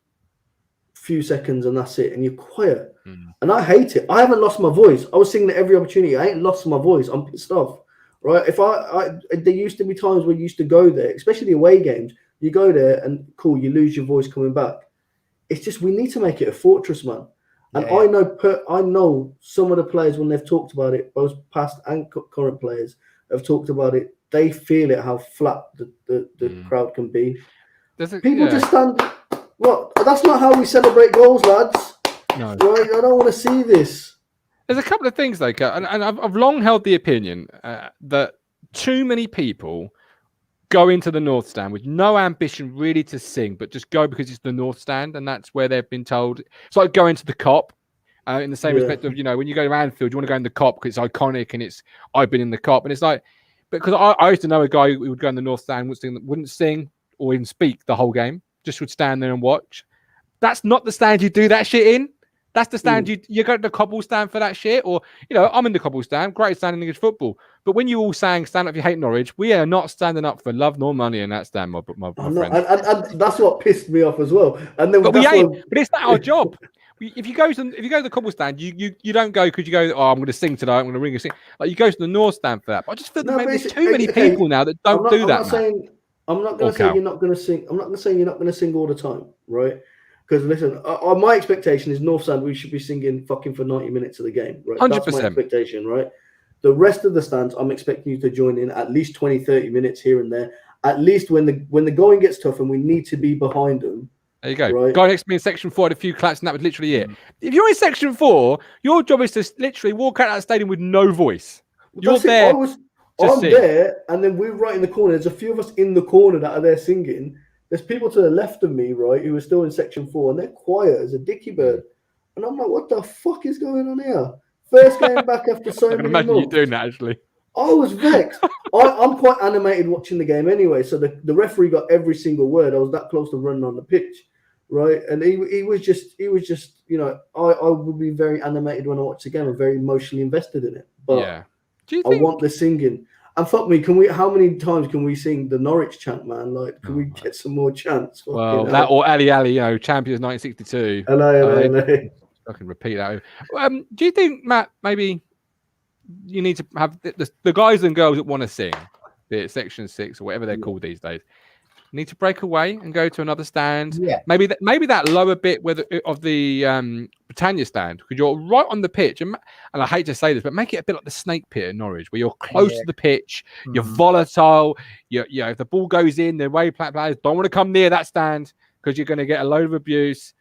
few seconds and that's it, and you're quiet. And I hate it. I haven't lost my voice. I was singing at every opportunity. I ain't lost my voice. I'm pissed off, right? If there used to be times where you used to go there, especially the away games, you go there and cool, you lose your voice coming back. It's just we need to make it a fortress, man. And I know some of the players, when they've talked about it, both past and current players have talked about it. They feel it, how flat the crowd can be. People just stand. What? That's not how we celebrate goals, lads. No, right? I don't want to see this. There's a couple of things, though, and I've long held the opinion that too many people go into the North Stand with no ambition really to sing, but just go because it's the North Stand, and that's where they've been told. It's like going to the Cop, in the same respect of, when you go to Anfield, you want to go in the Cop because it's iconic and I've been in the Cop, and it's like, because I used to know a guy who would go in the North Stand, wouldn't sing or even speak the whole game, just would stand there and watch. That's not the stand you do that shit in. That's the stand you go to the Cobble stand for that shit. Or, I'm in the Cobble stand, great stand in English football. But when you all sang stand up if you hate Norwich, we are not standing up for love nor money in that stand, my friend. And that's what pissed me off as well. And then, but it's not our job. If you go to the Cobble stand, you don't go because you go, I'm going to sing today, I'm going to ring a sing. Like, you go to the North stand for that. But I just feel that maybe there's too many people now that don't do that. I'm not going to say you're not going to sing. I'm not going to say you're not going to sing all the time, right? Because listen, my expectation is North Stand, we should be singing fucking for 90 minutes of the game, right? 100%. That's my expectation, right? The rest of the stands, I'm expecting you to join in at least 20, 30 minutes here and there. At least when the going gets tough and we need to be behind them. There you go. Right? Guy next to me in section 4 had a few claps, and that was literally it. If you're in section 4, your job is to literally walk out of that stadium with no voice. You're there. I'm there, and then we're right in the corner. There's a few of us in the corner that are there singing. There's people to the left of me, right, who are still in section 4, and they're quiet as a dicky bird. And I'm like, what the fuck is going on here? First game back after so many months. Imagine you doing that, actually. I was vexed. I'm quite animated watching the game anyway, so the referee got every single word. I was that close to running on the pitch, right? And he was just, I would be very animated when I watch the game. I'm very emotionally invested in it. But I want the singing. And fuck me, how many times can we sing the Norwich chant, man? Like, can we get some more chants? Well, that or Ali Ali, champions 1962. Hello. I can repeat that. Do you think, Matt, maybe you need to have the guys and girls that want to sing? be it Section 6 or whatever they're called these days, need to break away and go to another stand. Yeah. Maybe that lower bit of the Britannia stand, because you're right on the pitch. And I hate to say this, but make it a bit like the Snake Pit in Norwich, where you're close to the pitch, you're volatile. If the ball goes in, the away players don't want to come near that stand because you're going to get a load of abuse.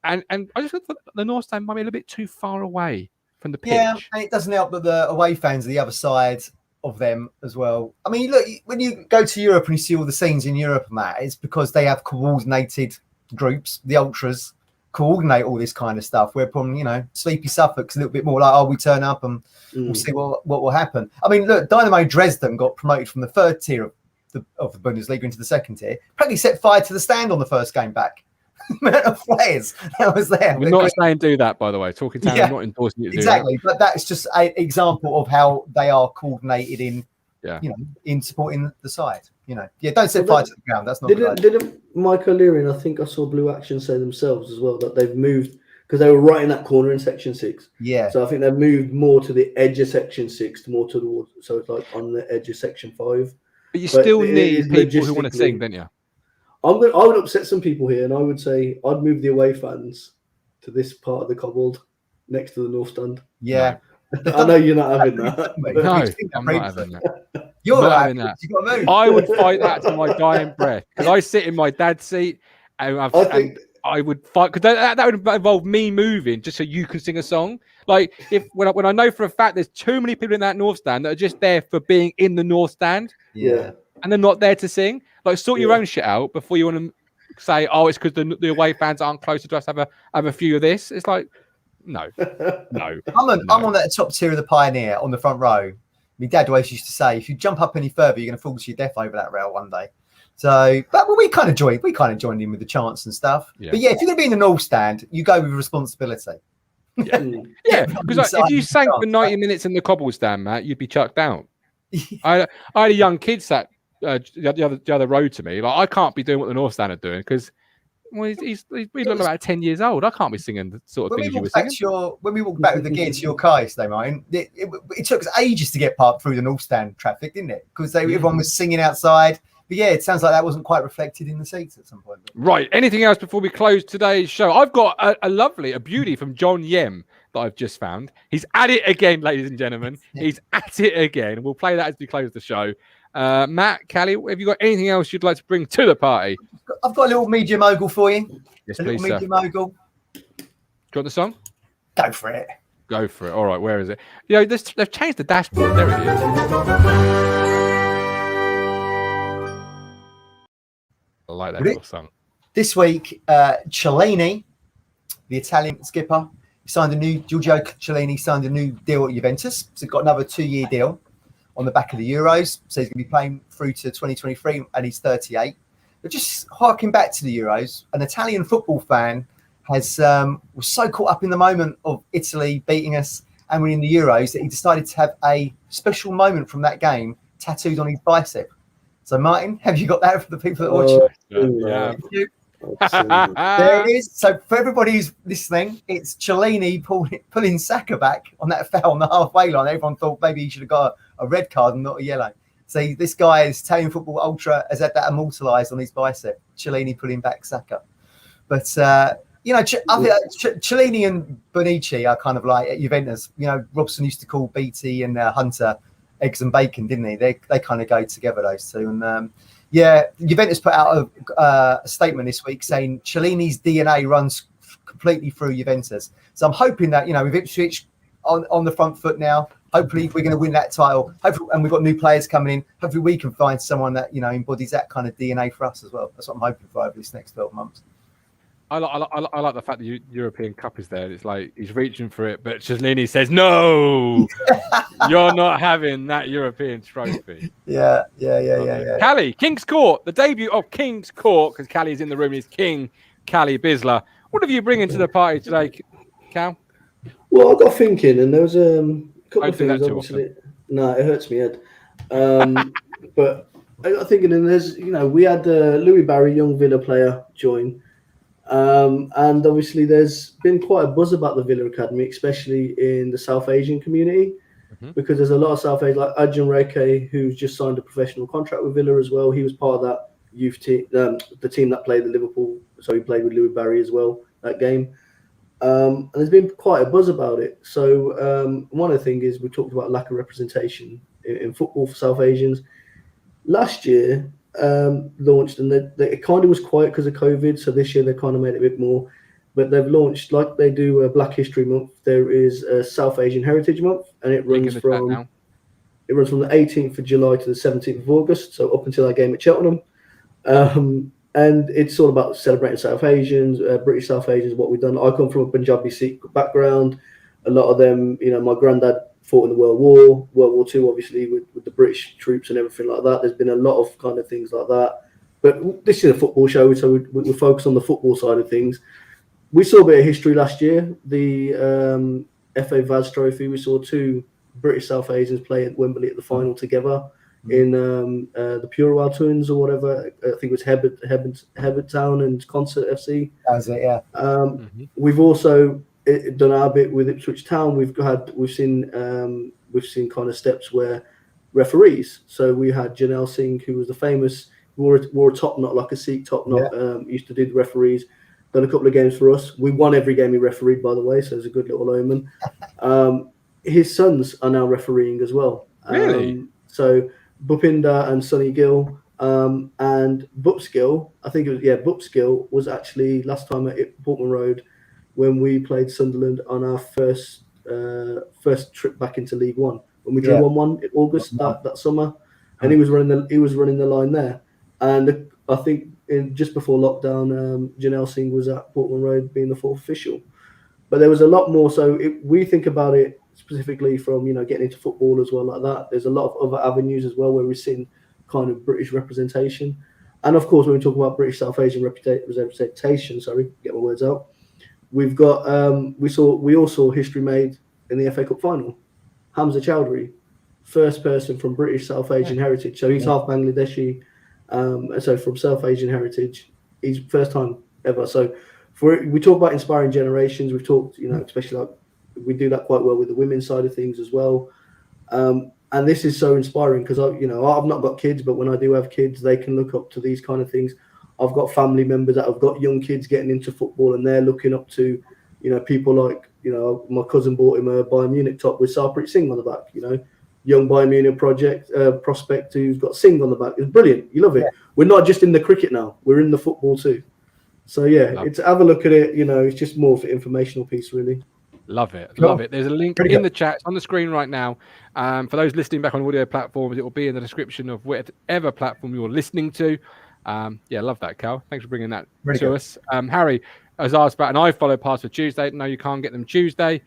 And I just thought the North stand might be a little bit too far away from the pitch. Yeah, and it doesn't help that the away fans are the other side of them as well. I mean, look, when you go to Europe and you see all the scenes in Europe and that, it's because they have coordinated groups. The ultras coordinate all this kind of stuff. Where probably, Sleepy Suffolk's a little bit more like, we turn up and we'll see what will happen. I mean, look, Dynamo Dresden got promoted from the third tier of the Bundesliga into the second tier. Practically set fire to the stand on the first game back. Amount of players that was there. We're not saying do that, by the way. Talking Town, I'm not endorsing you to do that. But that's just an example of how they are coordinated in, in supporting the side. Don't set fire to the ground. That's not good. Didn't Mike O'Leary, and I think I saw Blue Action say themselves as well, that they've moved because they were right in that corner in Section 6. Yeah. So I think they've moved more to the edge of Section 6, more towards, so it's like on the edge of Section 5. But you still need people who want to sing, don't you? I would upset some people here, and I would say I'd move the away fans to this part of the cobbled next to the North stand. Yeah. I know you're not having that. No, I'm not having that. You're not having that. You've got to move. I would fight that to my dying breath, because I sit in my dad's seat, and I would fight, because that would involve me moving just so you can sing a song. Like when I know for a fact there's too many people in that North stand that are just there for being in the North stand. Yeah. And they're not there to sing. Like, sort your own shit out before you want to say, it's because the away fans aren't closer to us. Have a few of this. It's like, no. I'm on that top tier of the Pioneer on the front row. My dad always used to say, if you jump up any further, you're going to fall to your death over that rail one day. So, but we kind of joined in with the chants and stuff. Yeah. But if you're going to be in the North stand, you go with responsibility. Yeah, because if you sang for 90 minutes in the cobble stand, Matt, you'd be chucked out. I had a young kid sat the other road to me. Like, I can't be doing what the North stand are doing because he's looking about 10 years old. I can't be singing the sort of things you were singing. When we walked back with the gear to your car yesterday, Martin, it took us ages to get parked through the North stand traffic, didn't it? Because everyone was singing outside. But yeah, it sounds like that wasn't quite reflected in the seats at some point. Right. Anything else before we close today's show? I've got a beauty from John Yem that I've just found. He's at it again, ladies and gentlemen. He's at it again. We'll play that as we close the show. Matt, Kally, have you got anything else you'd like to bring to the party? I've got a little media mogul for you. Yes, a please, little media mogul. Do you want the song? Go for it. Go for it. All right, where is it? They've changed the dashboard. There it is. I like that little song. This week, Cellini, the Italian skipper, Giorgio Cellini signed a new deal at Juventus. So he's got another 2-year deal on the back of the Euros. So he's going to be playing through to 2023 and he's 38. But just harking back to the Euros, an Italian football fan was so caught up in the moment of Italy beating us and winning the Euros that he decided to have a special moment from that game tattooed on his bicep. So, Martin, have you got that for the people that watch? Yeah. There it is. So, for everybody who's listening, it's Cellini pulling Saka back on that foul on the halfway line. Everyone thought maybe he should have got a red card and not a yellow. So, this guy, is Italian football ultra, has had that immortalised on his bicep. Cellini pulling back Saka. But, I think Cellini and Bonucci are kind of like at Juventus. Robson used to call Beattie and Hunter eggs and bacon, didn't he? They kind of go together, those two. And Juventus put out a statement this week saying Cellini's DNA runs completely through Juventus. So I'm hoping that, with Ipswich on the front foot now, hopefully we're going to win that title. Hopefully, and we've got new players coming in. Hopefully we can find someone that, embodies that kind of DNA for us as well. That's what I'm hoping for over this next 12 months. I like the fact the European Cup is there. It's like he's reaching for it, but Cellini says, "No, you're not having that European trophy." Yeah. Kally, King's Court, the debut of King's Court, because Kally's in the room. He's King Kally Bisla. What have you bringing to the party today, Cal? Well, I got thinking, and there was a couple of things. Obviously, no, it hurts my head. But I got thinking, and there's, we had Louis Barry, young Villa player, join. And obviously there's been quite a buzz about the Villa Academy, especially in the South Asian community. because there's a lot of South Asians like Ajahn Reke, who's just signed a professional contract with Villa as well. He was part of that youth team, the team that played the Liverpool. So he played with Louis Barry as well that game. And there's been quite a buzz about it. So one of the things is we talked about lack of representation in football for South Asians. Last year launched, and it kind of was quiet because of COVID. So this year they kind of made it a bit more. But they've launched, like they do Black History Month, there is a South Asian Heritage Month, and it runs from the 18th of July to the 17th of August, so up until our game at Cheltenham. And it's all about celebrating South Asians, British South Asians, what we've done. I come from a Punjabi Sikh background. A lot of them, my granddad fought in the World War II, obviously, with the British troops and everything like that. There's been a lot of kind of things like that. But this is a football show, so we focus on the football side of things. We saw a bit of history last year. The FA Vaz Trophy, we saw 2 British South Asians play at Wembley at the final together in the Purewal Twins or whatever. I think it was Hebert Town and Concert FC. That was it, yeah. We've also done our bit with Ipswich Town. We've seen kind of steps where referees. So we had Janelle Singh, who was the famous, wore a top knot, like a Sikh top knot, used to do the referees. Done a couple of games for us. We won every game he refereed, by the way, so it's a good little omen. His sons are now refereeing as well. Really? So Bhupinder and Sonny Gill and Bups Gill, I think it was, Bups Gill was actually last time at Portman Road when we played Sunderland on our first trip back into League One. When we drew 1-1 in August that summer. And he was running the line there. And I think just before lockdown, Janelle Singh was at Portman Road being the 4th official. But there was a lot more. So we think about it specifically from, getting into football as well like that. There's a lot of other avenues as well where we've seen kind of British representation. And of course, when we talk about British South Asian representation, get my words out. We've got, we all saw history made in the FA Cup final. Hamza Chowdhury, first person from British South Asian heritage. So he's half Bangladeshi. So from South Asian heritage, he's first time ever. So we talk about inspiring generations. We've talked, especially like we do that quite well with the women's side of things as well. And this is so inspiring because I've not got kids, but when I do have kids, they can look up to these kind of things. I've got family members that have got young kids getting into football, and they're looking up to, people like, my cousin bought him a Bayern Munich top with Sarpreet Singh on the back, young Bayern Munich prospect who's got Singh on the back. It's brilliant. You love it. Yeah. We're not just in the cricket now. We're in the football too. So, have a look at it. It's just more of an informational piece, really. Love it. Love it. There's a link in the chat. It's on the screen right now. For those listening back on audio platforms, it will be in the description of whatever platform you're listening to. Love that, Cal. Thanks for bringing that to us. Harry has asked about an iFollow pass for Tuesday. No, you can't get them Tuesday.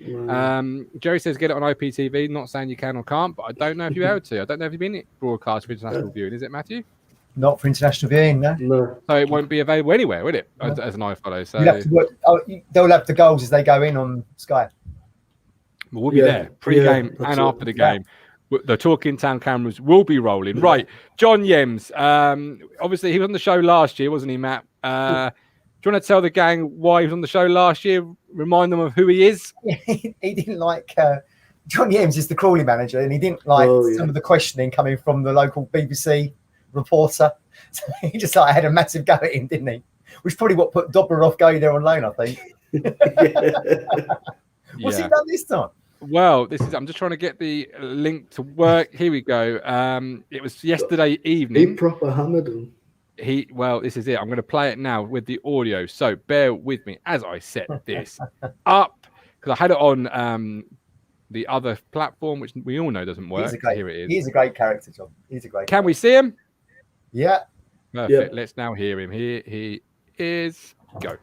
Jerry says get it on IPTV. Not saying you can or can't, but I don't know if you're able to. I don't know if you've been broadcast for international viewing. Is it, Matthew? Not for international viewing, no. So it won't be available anywhere, will it? As an iFollow. So they'll have the goals as they go in on Sky. We'll be there pre-game and after the game. The Talking Town cameras will be rolling. Right, John Yems. Obviously, he was on the show last year, wasn't he, Matt? Do you want to tell the gang why he was on the show last year? Remind them of who he is? He didn't like... John Yems is the Crawley manager, and he didn't like some of the questioning coming from the local BBC reporter. So he just had a massive go at him, didn't he? Which probably what put Dobber off going there on loan, I think. What's he done this time? Well, I'm just trying to get the link to work. Here we go. It was yesterday evening. He proper hammered him. This is it. I'm going to play it now with the audio. So bear with me as I set this up because I had it on the other platform, which we all know doesn't work. Here it is. He's a great character, John. Can we see him? Yeah. Perfect. Let's now hear him. Here he is. Go.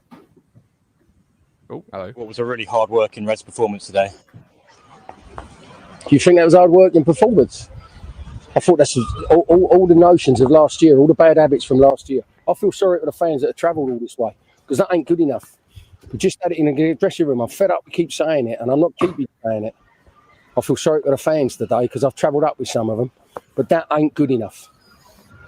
Oh, hello. What was a really hard-working Reds performance today? Do you think that was hard-working performance? I thought that's all the notions of last year, all the bad habits from last year. I feel sorry for the fans that have travelled all this way because that ain't good enough. We just had it in the dressing room. I'm fed up. We keep saying it, and I'm not keeping saying it. I feel sorry for the fans today because I've travelled up with some of them, but that ain't good enough.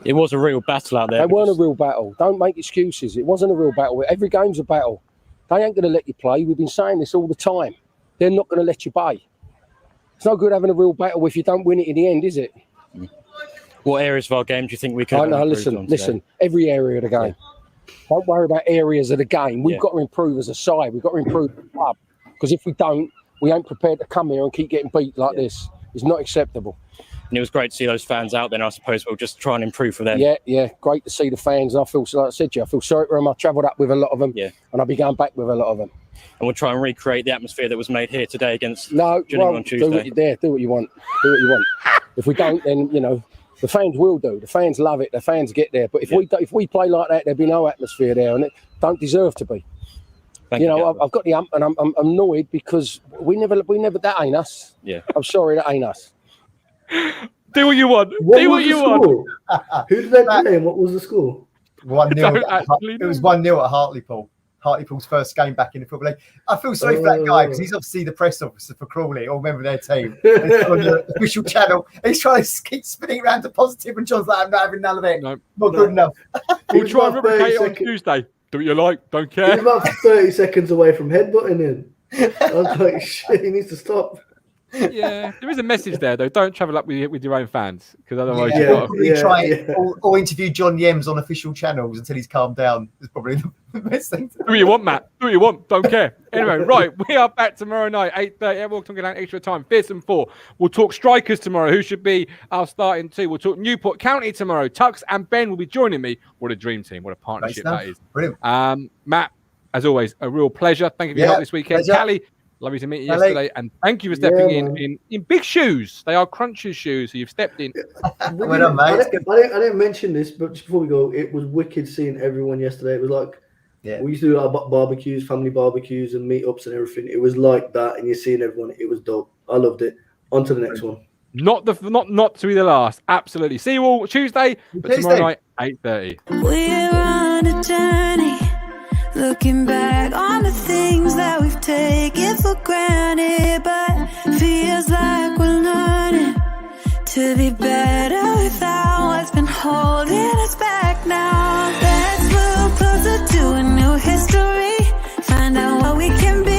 It was a real battle out there. It weren't a real battle. Don't make excuses. It wasn't a real battle. Every game's a battle. They ain't going to let you play. We've been saying this all the time. They're not going to let you play. It's no good having a real battle if you don't win it in the end, is it? What areas of our game do you think we could? I know. Listen. Every area of the game. Don't worry about areas of the game. We've got to improve as a side. We've got to improve the club. Because if we don't, we ain't prepared to come here and keep getting beat like this. It's not acceptable. And it was great to see those fans out then. I suppose we'll just try and improve for them. Yeah. Great to see the fans. I feel, like I said to you, I feel sorry for them. I travelled up with a lot of them. Yeah. And I'll be going back with a lot of them. And we'll try and recreate the atmosphere that was made here today against Gillingham on Tuesday. Do what you want. If we don't, then, the fans will do. The fans love it. The fans get there. But if we play like that, there'd be no atmosphere there, and it don't deserve to be. I've got the and I'm annoyed because we never. That ain't us. Yeah. I'm sorry, that ain't us. Do what you want. Do what you want. Who did they play and what was the score? 1-0. It was 1-0 at Hartlepool. Hartlepool's first game back in the Football League. I feel sorry for that guy because he's obviously the press officer for Crawley, or member of their team. And he's on the official channel. And he's trying to keep spinning around to positive, and John's like, I'm not having none of it. Not good enough. We'll try and replicate it on Tuesday. Do what you like. Don't care. He's about 30 seconds away from headbutting him. I was like, shit, he needs to stop. Yeah, there is a message there though. Don't travel up with your own fans, because otherwise or interview John Yems on official channels until he's calmed down. Is probably the best thing. Do what you want, Matt. Do what you want. Don't care. Anyway, right, we are back tomorrow night, 8:30. Everyone talking about extra time. Fearsome 4. We'll talk strikers tomorrow. Who should be our starting 2? We'll talk Newport County tomorrow. Tux and Ben will be joining me. What a dream team! What a partnership that is. Brilliant. Matt, as always, a real pleasure. Thank you for your help this weekend. Kally, lovely to meet you yesterday, and thank you for stepping in big shoes. They are Crunch's shoes, so you've stepped in. I didn't mention this, but just before we go, it was wicked seeing everyone yesterday. It was like, we used to do our barbecues, family barbecues and meetups and everything. It was like that, and you're seeing everyone. It was dope. I loved it. On to the next one. Not to be the last. Absolutely. See you all Tuesday, but tomorrow night, 8:30. We're on a journey. Looking back on the things that we've taken for granted, but feels like we're learning to be better without what's been holding us back now. Let's move closer to a new history, find out what we can be.